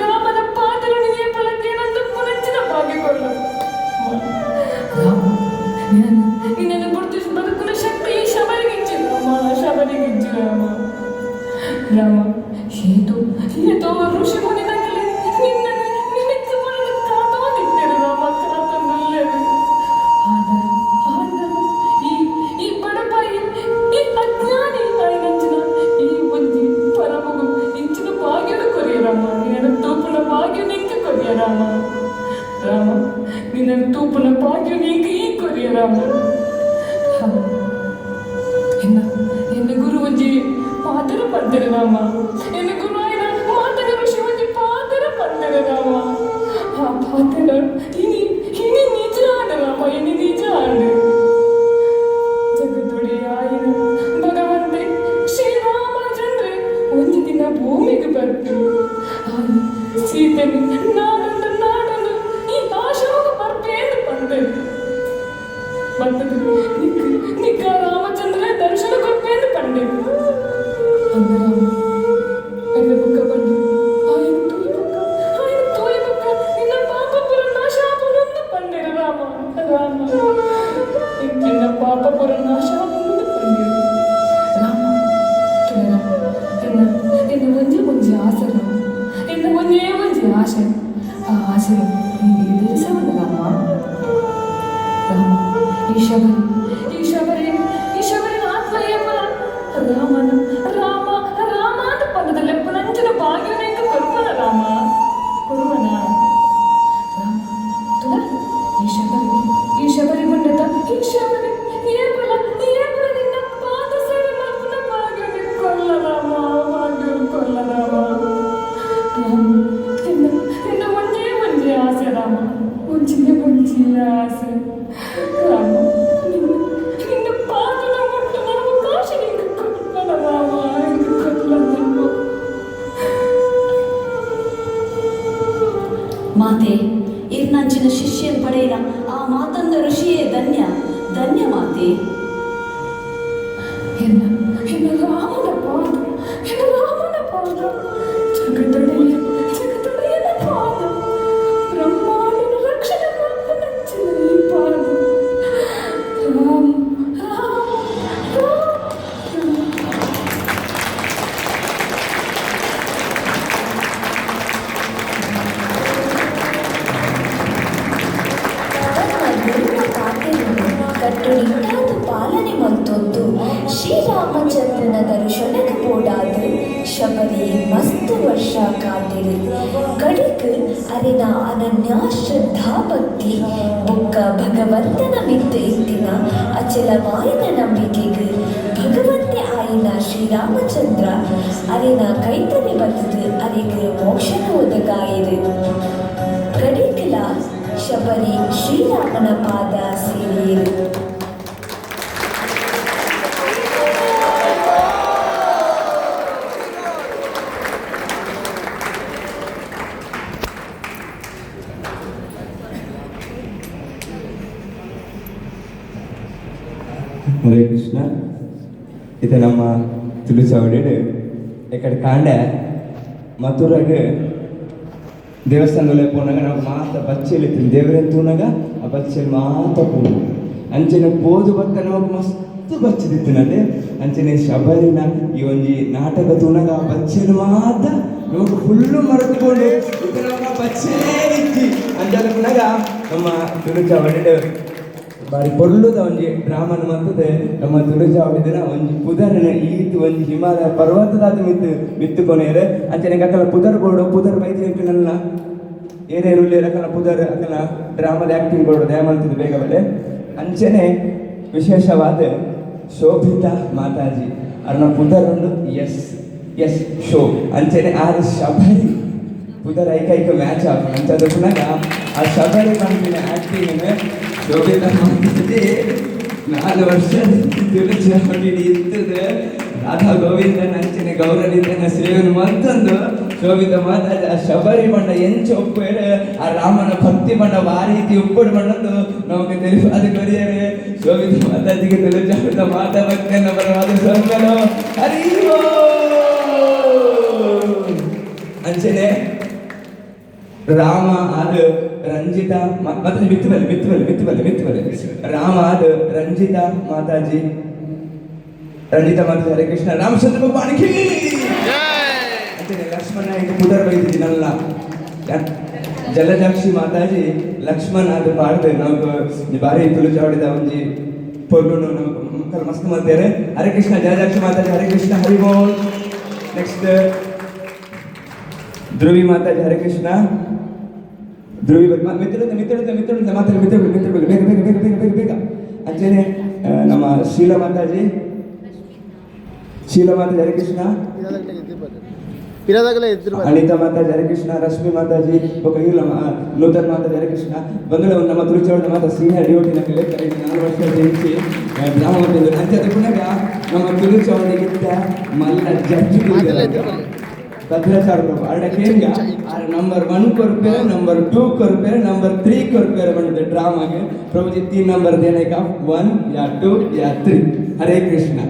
ರಾಮನ ಪಾದರನ್ನು ಏಪಲಕ್ಕೆ ನಂದು ಪುನಚಿನ ಭಾಗ್ಯ ಕೊಲ್ಲ ರಾಮ ನಿನ್ನನ್ನು ಗುರುತಿಸಿ ಬದುಕಿನ ಶಕ್ತಿ ಈ ಶಬರಿಗಿಜ್ಜು ರಾಮ ಏತೋ ಋಷಿ ಮುನಿನಗಲಿ ನಿನಗೆ ಮನದ ಕಾತೋದಿದ್ದೇನೆ ರಾಮ ಕಾತೊಂದಲ್ಲೇನು ಈ ಬಡಪಾಯಿ ಈ ಅಜ್ಞಾನಿ ನಂಚಿನ ಈ ಬುದ್ಧಿ ಪರಮಗು ಇಂಚಿನ ಭಾಗ್ಯನು ಕೊರಿಯ ರಾಮ ನಿನ್ನ ತೂಪುನ ಭಾಗ್ಯ ನಿಂಗೆ ಕೊರಿಯ ರಾಮ ನಿನ್ನ ತೂಪುನ ಭಾಗ್ಯ ನಿಂಗೆ ಈ ಕೊರಿಯ ರಾಮ ಎನ್ನ ಗುರು ಒಂಜಿ ಪಾತ್ರ ಪಡ್ತಾರೆ ರಾಮ ಎನ್ನ ಗುರು ಆಯ್ನ ಮಾತಗ ಋಷಿ ಒಂಜಿ ಪಾತ್ರ ಪಡ್ತಾರೆ ರಾಮ ಆ ಪಾತ್ರ ಇನಿ ನಿಜ ಆಡ ರಾಮ ಇನಿ ನಿಜ ಆಡ ಜಗತ್ತೊಡೆಯ ಆಯ್ನ ಭಗವಂತೆ ಶ್ರೀರಾಮಚಂದ್ರ ಒಂದು ದಿನ ಭೂಮಿಗೆ ಬರ್ತೀವಿ ಸೀತೆ ನಾಡೊಂದು ಈ ಆಶ್ರಮಕ್ಕೆ ಬರ್ಬೇಕಂತ ಬಂದರು ನಿಕ್ಕ ರಾಮಚಂದ್ರ ದರ್ಶನ ಕೊಡ್ಬೇಕಂತ ಬಂದೆವು ಎಲ್ಲ ಬುಕ್ಕ ಬಂದು ಆಯ್ನ ತೋಯ್ಬುಕ್ಕ ನಿನ್ನ ಪಾಪ ಪುರ ನಾಶ ಆಗುವುದು ಬಂದಿರು ರಾಮ ನಿನ್ನ ಪಾಪ ಪುರ ನಾಶ ಆಗುವುದು ಬಂದಿರು ರಾಮ ಎನ್ನ ಒಂಜಿ ಆಸೆ ರಾಮ ಎನ್ನ ಒಂಜಿ ಆಸೆ ಆ ಆಸೆ ಈಡೇರಿಸವಲ್ಲ ರಾಮ ಈ ಶಬರಿನ ಆತ್ಮ ಏಪಲ ರಾಮ ಅಂತ ಪದದಲ್ಲಿ ಪುನಂಚನ ಭಾಗ್ಯನೇಕ ಕೊರುವನ ರಾಮ ತುಲ ಈ ಶಬರಿ ಮುಂಡತ ಈ ಶಬರಿ ಏಪಲ ನಿನ್ನ ಪಾದ ಸೇವೆ ಮಲ್ಪನ ಭಾಗ್ಯನೇ ಕೊಲ್ಲ ರಾಮ ಇನ್ನು ಒಂಜೇ ಆಸೆ ರಾಮ ಒಂಜಿ ಆಸೆ ರಾಮ ನಿನ್ನ ಪಾದನ ಮುಟ್ಟುವ ಅವಕಾಶ ನಿಂಗೆ ಕೊಲ್ಲ ರಾಮ ಮಾತೆ ಇರ್ನಂಚಿನ ಶಿಷ್ಯನ್ ಪಡೆಯಿನ ಆ ಮಾತಂದ ಋಷಿಯೇ ಧನ್ಯ ಮಾತೆ ಎನ್ನ ರಾಮನ ಪಾದ ಜಗತ್ತೊಡೆಯನ ಪಾದ ಬ್ರಹ್ಮಾಂಡನ ರಕ್ಷಣೆ ಮಾಡ್ಕೊಂಡಂಚಿನ ಈ ಪಾದ ಕಟ್ಟುನಿಟ್ಟಾದ ಪಾಲನೆ ಮಂತೊಂದು ಶ್ರೀರಾಮಚಂದ್ರನ ದರ್ಶನಕ್ಕೆ ಬೋಡಾದು ಶಬರಿ ಮಸ್ತ್ ವರ್ಷ ಕಾಟಿರು ಕಡಿಕ್ ಅರಿನ ಅನನ್ಯ ಶ್ರದ್ಧಾ ಭಕ್ತಿ ಬೊಕ್ಕ ಭಗವಂತನ ಮಿತ್ತು ಇತ್ತಿನ ಅಚಲವಾಯಿನ ನಂಬಿಕೆಗೆ ಭಗವಂತೆ ಆಯಿನ ಶ್ರೀರಾಮಚಂದ್ರ ಅರಿನ ಕೈತನೆ ಬತ್ತದು ಅರಿಗೆ ಮೋಕ್ಷನ ಒದಗಾಯಿರು ಕಡಿಕಲ ಶಬರಿ ಶ್ರೀರಾಮನ ಪಾದ ಸೇರಿರು ಹರೇ ಕೃಷ್ಣ. ಇದು ನಮ್ಮ ತುಳುಚಾವಡಿಡು ಇಕಡೆ ಕಾಂಡೆ ಮಥುರಾಗೆ ದೇವಸ್ಥಾನದಲ್ಲೇ ಪೋನಾಗ ನಾವು ಮಾತ ಬಚ್ಚೆಲಿ ದೇವರೇ ತೂನಾಗ ಆ ಬಚ್ಚೆಲಿ ಮಾತ ಪೋನು ಅಂಚೆನ ಪೋದು ಬಕ್ಕ ನಮಗೆ ಮಸ್ತ್ ಬಚ್ಚಿದಿತ್ತಿನದೆ ಅಂಚೆನೆ ಶಬರಿನ ಈ ಒಂಜಿ ನಾಟಕ ತೂನಾಗ ಆ ಬಚ್ಚೆಲಿ ಮಾತ ನಮಗೆ ಫುಲ್ಲು ಮರೆತುಕೊಂಡು ಇದು ನಮಗೆ ಬಚ್ಚಲೇ ಇಚ್ಚಿ ಅಂಚಲಕ್ಕನಾಗ ನಮ್ಮ ತುಳುಚಾವಡಿಡು ಬಾರಿ ಪೊರ್ಲುದ ಒಂಜಿ ಡ್ರಾಮನ್ ಮತ್ತದೆ ನಮ್ಮ ತುಳುಚಾವಡಿದಿನ ಒಂಜಿ ಪುದರನ ಈತು ಒಂಜಿ ಹಿಮಾಲಯ ಪರ್ವತದಾದ ಮಿತ್ತುಕೊನೇರು ಅಂಚನೆ ಅಕ್ಕಲ ಪುದರ್ ಬೋರ್ಡು ಪುದರ್ ಬೈತಿ ನನ್ನ ಏನೇ ರುಳ್ಳಿ ಅಕ್ಕಲ ಪುದರ್ ಅಕ್ಕಲ ಡ್ರಾಮದ ಆ್ಯಕ್ಟಿಂಗ್ ಬೋರ್ಡು ದಯಮಂತದ್ದು ಬೇಗ ಬಲೆ ಅಂಚನೆ ವಿಶೇಷವಾದ ಶೋಭಿತಾ ಮಾತಾಜಿ ಅವ್ರನ್ನ ಪುದರ್ ಒಂದು ಎಸ್ ಶೋ ಅಂಚನೆ ಆರು ಶಬರಿ ಪುದರ್ ಐಕೈಕ ಮ್ಯಾಚ್ ಆಗ ಅಂಚದ ಪುನಃ ಆ ಶಬರಿ ಬಂದಿನ ಆ್ಯಕ್ಟಿಂಗ್ ಶೋಭಿತಾ ಮಾತಾಜಿ 4 ವರ್ಷ ತುಳುಚಾವಡಿ ಇರ್ತದೆ ರಾಧಾ ಗೋವಿಂದನ ಅಂಚನೆ ಗೌರವಿಂದನ ಸೇವನೆ ಮತ್ತೊಂದು ಶೋಭಿತ ಮಾತಾಜಿ ಆ ಶಬರಿ ಬಣ್ಣ ಎಂಚು ಒಪ್ಪೇರೆ ಆ ರಾಮನ ಭಕ್ತಿ ಬಣ್ಣ ಆ ರೀತಿ ಉಪ್ಪಡು ಬಣ್ಣದ್ದು ನಮಗೆ ತಿಳಿದು ಅದು ಕೊರಿಯರೆ ಶೋಭಿತ ಮಾತಾಜಿಗೆ ತುಳುಚಾವಡಿದ ಮಾತಾ ಭಕ್ತಿಯನ್ನು ಬರವಾದ ಸೊಂಗಲು ಹರಿಯೋ ಅಂಚನೆ ರಾಮ ಆದ ರಂಜಿತಾ ಮತ್ತೆ ಬಿತ್ತುಬಲೆ ರಾಮ ಆದ ರಂಜಿತಾ ಮಾತಾಜಿ ಹರೇ ಕೃಷ್ಣ ರಾಮಚಂದ್ರ ಭಗವಾನಿಗೆ ಅಂಚನೆ ಲಕ್ಷ್ಮಣ ಇದು ಪುದರ್ ಬೈದಿದ್ದೀನಲ್ಲ ಜಲಜಾಕ್ಷಿ ಮಾತಾಜಿ ಲಕ್ಷ್ಮಣ ಅದು ಪಾಡ್ದೆ ನಾವು ಬಾರಿ ತುಳುಚಾವಡಿದ ಒಂಜಿ ಪೊರ್ಲುನು ನಮಗೆ ಮಸ್ತ್ ಮಾಡ್ತಾರೆ. ಹರೇ ಕೃಷ್ಣ ಜಲಜಾಕ್ಷಿ ಮಾತಾಜಿ ಹರೇ ಕೃಷ್ಣ ಹರಿ ಬೋಲ್. ನೆಕ್ಸ್ಟ್ ಧ್ರುವಿ ಮಾತಾಜಿ ಹರೇ ಕೃಷ್ಣ ಧ್ರುವಿ ಮಿತ್ರ ಮಾತಾಡಿ ಬೇಗ ಅಂಚನೆ ನಮ್ಮ ಶೀಲಾ ಮಾತಾಜಿ ಹರೇ ಕೃಷ್ಣ ಅನಿತಾ ಮಾತಾಜಿ ಹರೇ ಕೃಷ್ಣ ರಶ್ಮಿ ಮಾತಾಜಿ ಇಲ್ಲ ನೂತನ್ ಮಾತಾಜಿ ಹರೇ ಕೃಷ್ಣ ಬಂದ್ರೆ ನಮ್ಮ ತುಳುಚಾವಡಿ ಮಾತಾ ಸೀನಿಯರ್ ಡ್ಯೂಟಿ ನಮಗೆ 4 ವರ್ಷ ಜನಿಸಿ ಗ್ರಾಮ ಅಂಚೆ ಪುನಃ ನಮ್ಮ ತುಳುಚಾವಡಿಗಿಂತ ಮಲ್ಲ ಜಡ್ಜಿ ಭದ್ರಾಚಾರ ಅಡಕೇಂಗ ನಂಬರ್ 1 ಕೊರ್ಪೇರೆ ನಂಬರ್ 2 ಕೊರ್ಪೇರೆ ನಂಬರ್ 3 ಕೊರ್ಪೇರೆ ಬಂದಿದೆ ಡ್ರಾಮಾಗೆ ಪ್ರಭುಜಿ 3 ನಂಬರ್ ದೇನೆ का 1 या 2 या 3 हरे कृष्णा.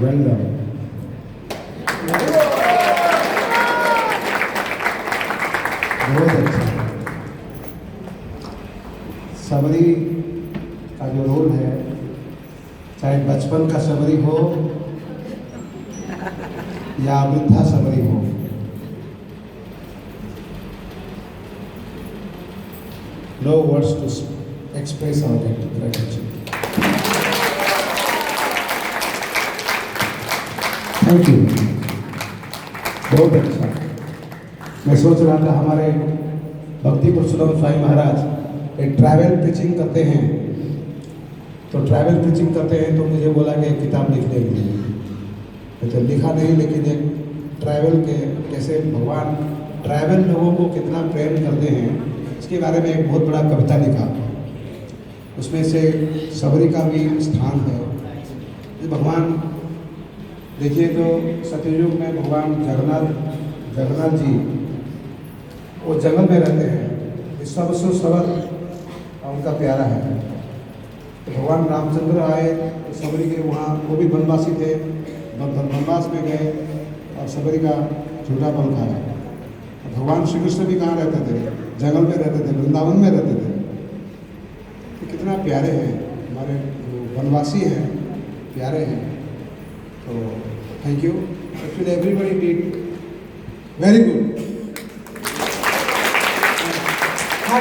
Well done. बहुत अच्छा. सबरी का जो रोल है, चाहे बचपन का सबरी हो या वृद्धा सबरी हो, no words to express our gratitude. Thank you. बहुत अच्छा. मैं सोच रहा था हमारे भक्ति पुरुषोत्तम स्वामी महाराज एक ट्रैवल टीचिंग करते हैं, तो ट्रैवल टीचिंग करते हैं तो मुझे बोला कि एक किताब लिखने के लिए, तो लिखा नहीं, लेकिन एक ट्रैवल के कैसे भगवान ट्रैवल लोगों को कितना प्रेम करते हैं इसके बारे में एक बहुत बड़ा कविता लिखा. उसमें से सबरी का भी स्थान है. भगवान देखिए तो सतयुग में भगवान जगन्नाथ जी वो जंगल में रहते हैं. सबसे सबल उनका प्यारा है. तो भगवान रामचंद्र आए तो सबरी के वहाँ वो भी वनवासी थे, वनवास में गए और सबरी का झूठा बल खाया. तो भगवान श्री कृष्ण भी कहाँ रहते थे? जंगल में रहते थे, वृंदावन में रहते थे. तो कितना प्यारे हैं हमारे वनवासी हैं, प्यारे हैं. तो thank you. Actually everybody did very good. I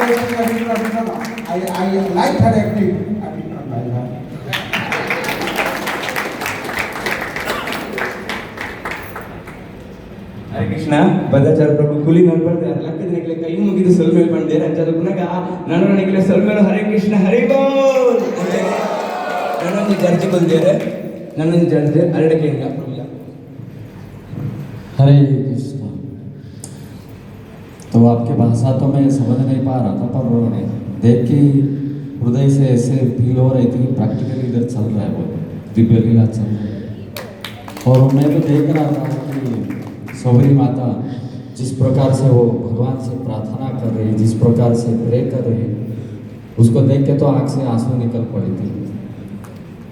like her acting. I did not like her. Hare Krishna Bhadracharya ಪ್ರಭು ಕೂಲಿ ನನ್ಪಡ್ದೆ ಲಕ್ಕದ ನಿಕ್ಲೆ ಕೈ ಮುಗಿದು ಸೊಲ್ಮೇಲೆ ಬಂದೆ ಅಂಚದ ಪುನಃ ನನ್ನ ನಿಕ್ಲೆ ಸೊಲ್ಮೇಲೆ ಹರೇ ಕೃಷ್ಣ ಹರಿ ಬೋಲ್. ನನ್ನೊಂದು ಜಡ್ಜಿ ಬಂದೇರೆ ನನ್ನೊಂದು ಜಡ್ಜ್ ಅರಡಕ್ಕೆ ಪ್ರಭುಜ हरे कृष्ण. तो आपके भाषा तो मैं समझ नहीं पा रहा था, पर देख के हृदय से ऐसे फील हो रही थी प्रैक्टिकली इधर चल रहा है, वो दिव्य लीला चल रहा है. और मैं तो देख रहा था कि सबरी माता जिस प्रकार से वो भगवान से प्रार्थना कर रही, जिस प्रकार से प्रे कर रही, उसको देख के तो आँख से आंसू निकल पड़ी थी।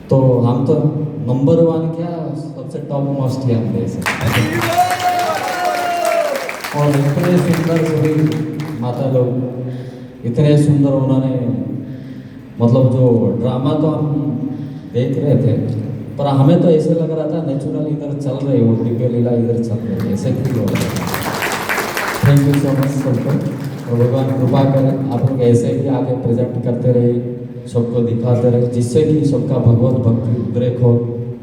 तो हम तो नंबर 1 क्या सबसे टॉप मोस्ट ही हम देश और इतने सुंदर सभी माता लोग, इतने सुंदर उन्होंने, मतलब जो ड्रामा तो हम देख रहे थे पर हमें तो ऐसे लग रहा था नेचुरल इधर चल रहे, वो दिव्य लीला इधर चल रही है, ऐसे फील हो रहा था। थैंक यू सो मच सबको, और भगवान कृपा करें आप लोग ऐसे ही आगे प्रेजेंट करते रहे, सबको दिखाते रहे, जिससे कि सबका भगवत भक्ति उद्रेक हो,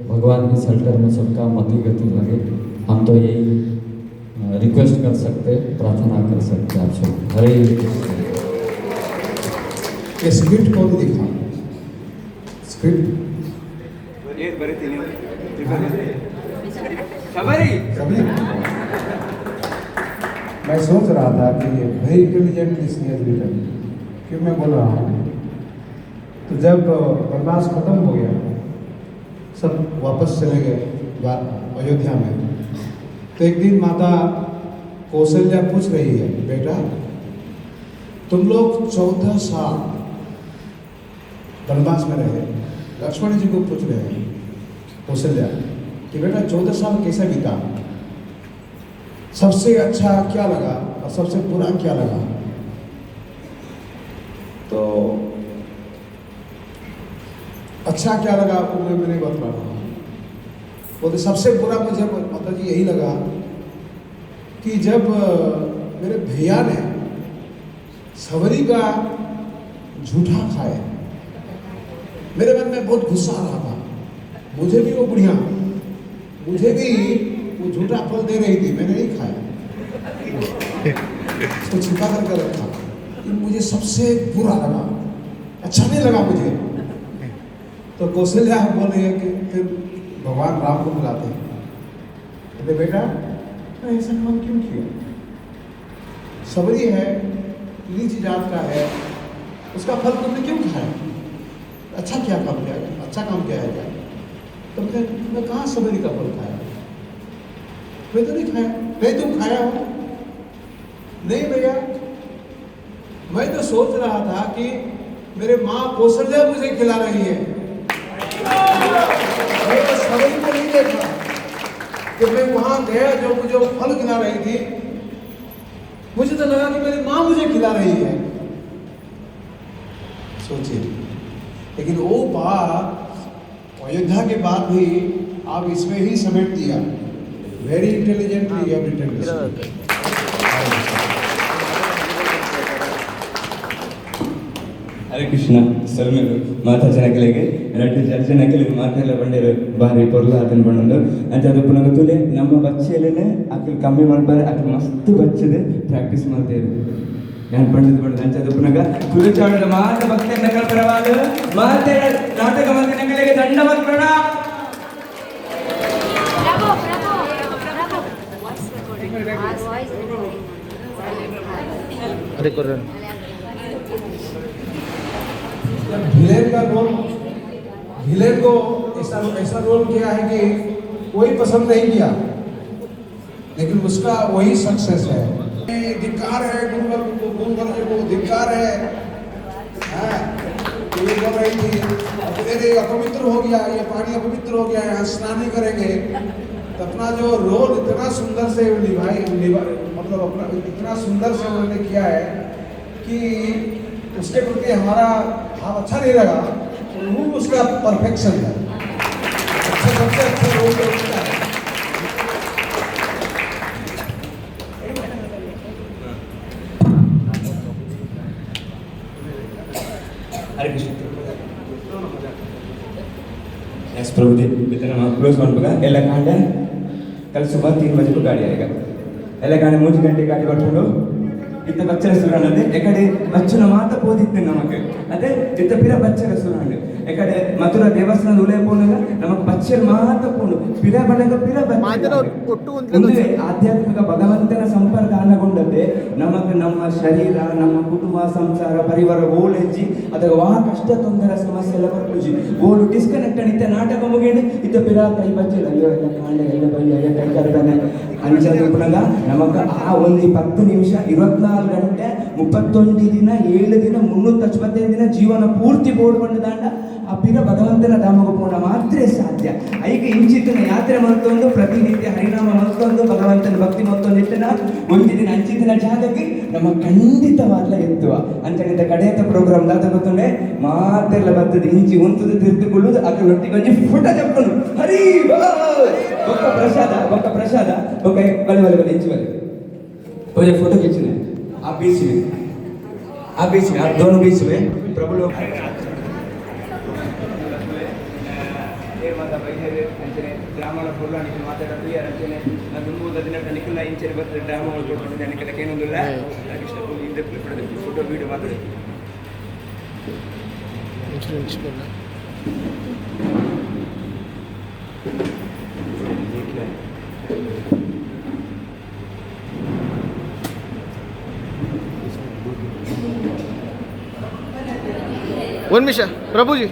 भगवान के शेल्टर में सबका मति गति लगे। हम तो यही रिक्वेस्ट कर सकते, प्रार्थना कर सकते आप सब। हरे कृष्ण। ये स्क्रिप्ट कौन दिखा? स्क्रिप्ट सबरी। मैं सोच रहा था कि ये वेरी इंटेलिजेंट रिटर्न क्यों मैं बोल रहा हूँ। तो जब वनवास खत्म हो गया, सब वापस चले गए अयोध्या में, तो एक दिन माता कौशल्या पूछ रही है, बेटा तुम लोग 14 साल वनवास में रहे। लक्ष्मण जी को पूछ रहे हैं कौशल्या कि बेटा 14 साल कैसे बीता, सबसे अच्छा क्या लगा और सबसे बुरा क्या लगा। तो अच्छा क्या लगा वो मैं नहीं बता रहा हूँ, वो तो सबसे बुरा मुझे माता जी यही लगा कि जब मेरे भैया ने सवरी का झूठा खाया, मेरे मन में बहुत गुस्सा आ रहा था। मुझे भी वो बुढ़िया, मुझे भी वो झूठा फल दे रही थी, मैंने नहीं खाया, उसको छिपा करके रखा। मुझे सबसे बुरा लगा, अच्छा नहीं लगा मुझे। तो कौशल्या बोल रही है कि फिर भगवान राम को बुलाते हैं, कहते बेटा ऐसा काम क्यों किया, सबरी है, नीच जात का है, उसका फल तुमने क्यों खाया, अच्छा क्या काम किया, अच्छा काम किया है क्या? तो मैं कहाँ सबरी का फल खाया, मैं तो नहीं खाया। नहीं तुम खाया हो? नहीं भैया, मैं तो सोच रहा था कि मेरे माँ कौशल्या मुझे खिला रही है, मैं तो सबरी को नहीं देखा कि मैं वहां गया जो मुझे फल खिला रही थी, मुझे तो लगा कि मेरी माँ मुझे खिला रही है। सोचिए, लेकिन वो बात अयोध्या के बाद भी आप इसमें ही समेट दिया। Very intelligently you have written this. Hare Krishna सलमेल माता ಜನಗಳಿಗೆ ಎರಡು ಜನಗಳಿಗೆ ಮಾತೆಲ್ಲ ಬಂದಿರೋ ಬಾರಿ ಪೊರ್ಲ ಅದನ್ನ ಬಂದು ಅಂತ ಅದು ಪುನಃ ತುಲೆ ನಮ್ಮ ಬಚ್ಚೆಲೇನೆ ಅಕಲ್ ಕಮ್ಮಿ ಮಾಡ್ತಾರೆ ಅಕಲ್ ಮಸ್ತ್ ಬಚ್ಚದೆ ಪ್ರಾಕ್ಟೀಸ್ ಮಾಡ್ತಾರೆ ನಾನು ಬಂದಿದ್ದು ಬಂದು ಅಂತ ಅದು ಪುನಃ ಕುರುಚಾವಳ ಮಾತ ಭಕ್ತಿ ನಗರ ಪರವಾದ ಮಾತೆ ನಾಟಕ ಮಂದಿರಗಳಿಗೆ ದಂಡವತ್ ಪ್ರಣಾಮ. विलेन का रोल, विलेन को ऐसा रोल किया है कि कोई पसंद नहीं किया, लेकिन उसका वही सक्सेस है। धिक्कार है गुरुवर्ग को, धिक्कार है। ये बोल रही थी अपवित्र हो गया, ये पानी अपवित्र हो गया, यहाँ स्नान नहीं करेंगे। तो अपना जो रोल इतना सुंदर से मतलब अपना इतना सुंदर से उन्होंने किया है कि उसके प्रति हमारा भाव अच्छा नहीं लगा। वो उसका परफेक्शन है, अच्छा सबसे अच्छा रोल तो उसका है। हरे कृष्ण यस प्रभु जी इतना क्लोज वन बघा ಎಲ್ಲ ಕಾಂಡ कल सुबह 3 बजे को गाड़ी आएगा ಎಲ್ಲ ಕಾಂಡ 3 ಗಂಟೆ ಗಾಡಿ ಬರ್ಕೊಂಡು ಇತ್ತ ಬಚ್ಚರ ಸುರಾನದೆ ಎಕಡೆ ಬಚ್ಚನ ಮಾತ ಪೋದಿತ್ತೆ ನಮಗೆ ಅದೇ ಇತ್ತ ಪಿರ ಬಚ್ಚರ ಸುರಾನೆ ಎಕಡೆ ಮಧುರ ದೇವಸ್ಥಾನದ ಉಲೇ ಪೋನಾಗ ನಮಗೆ ಬಚ್ಚಲ್ ಮಾತ್ರ ಪೋನು ಪಿರ ಬಣಗ ಪಿರ ಮುಂದೆ ಆಧ್ಯಾತ್ಮಿಕ ಭಗವಂತನ ಸಂಪರ್ಕ ಅನ್ನಗೊಂಡದ್ದೆ ನಮಗೆ ನಮ್ಮ ಶರೀರ ನಮ್ಮ ಕುಟುಂಬ ಸಂಸಾರ ಪರಿವಾರ ಗೋಳೆಜ್ಜಿ ಅದರ ವಾಹ ಕಷ್ಟ ತೊಂದರೆ ಸಮಸ್ಯೆ ಎಲ್ಲ ಬರ್ಪುಜಿ ಗೋಳು ಡಿಸ್ಕನೆಕ್ಟ್ ಅನಿತ್ತ ನಾಟಕ ಮುಗಿದು ಇದ್ದ ಪಿರ ಕೈ ಬಚ್ಚಲ್ ಅಯ್ಯೋ ಎಲ್ಲ ಕಾಂಡೆ ಎಲ್ಲ ಬೈ ಅಯ್ಯ ಕೈ ಕರ್ತಾನೆ ಅಂಚದು ಪುನಗ ನಮಗ ಆ ಒಂದು 10 ನಿಮಿಷ 24 ಗಂಟೆ 31 ದಿನ 7 ದಿನ 365 ದಿನ ಜೀವನ ಪೂರ್ತಿ ಬೋರ್ಡ್ ದಾಂಡ ಆ ಪಿರ ಭಗವಂತನ ಧಾಮಕ್ಕೆ ಪೋಣ ಮಾತ್ರ ಸಾಧ್ಯ ಐಕೆ ಇಂಚಿತ್ತಿನ ಯಾತ್ರೆ ಮತ್ತೊಂದು ಪ್ರತಿನಿತ್ಯ ಹರಿನಾಮ ಮತ್ತೊಂದು ಭಗವಂತನ ಭಕ್ತಿ ಮತ್ತೊಂದು ಇಟ್ಟನ ಒಂದು ದಿನ ಅಂಚಿತ್ತಿನ ಜಾಗಕ್ಕೆ ನಮ್ಮ ಖಂಡಿತವಾಗ್ಲ ಎತ್ತುವ ಅಂಚನಿತ ಕಡೆಯತ ಪ್ರೋಗ್ರಾಮ್ ದಾತ ಗೊತ್ತುಂಡೆ ಮಾತೆಲ್ಲ ಬರ್ತದೆ ಇಂಚಿ ಒಂತದ ತಿರ್ದುಕೊಳ್ಳುದು ಅದ್ರ ಒಟ್ಟಿಗೆ ಒಂಜಿ ಫೋಟೋ ತಕ್ಕೊಂಡು ಹರಿ ಬೊಕ್ಕ ಪ್ರಸಾದ ಬೊಕ್ಕ ಬಲೆ ಇಂಚಿ ಬಲೆ ಒಳ್ಳೆ फोटो खींचना है आप बीच में आप दोनों बीच में प्रभु लोग ಡ್ರಾಮಾ ಪುರಾಣಿಕ ಮಾತಾಡೋದು ಯಾರಂತೇನೆ ನಾನು ಮುಂದೆ ದಿನ ನಿಖಿಲ ಇಂಚರಿ ಬರ್ತದೆ ಡ್ರಾಮಾ ಕೊಡ್ಕೊಂಡು ನನಗೆ ಏನೊಂದಿಲ್ಲ ಇಷ್ಟ ಇದ್ದ ಫೋಟೋ ವಿಡಿಯೋ ಮಾತಾಡಿ ಒಂದು ನಿಮಿಷ ಪ್ರಭುಜಿ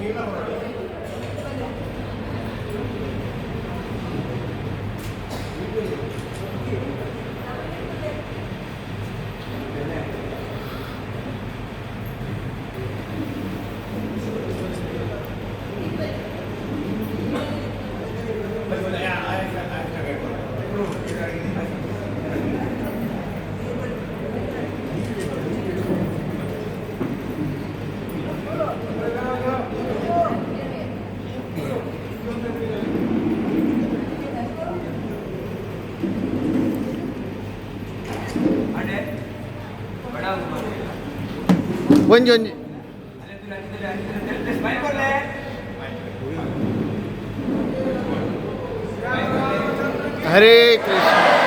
ಒಂಜಿ ಹರೇ ಕೃಷ್ಣ.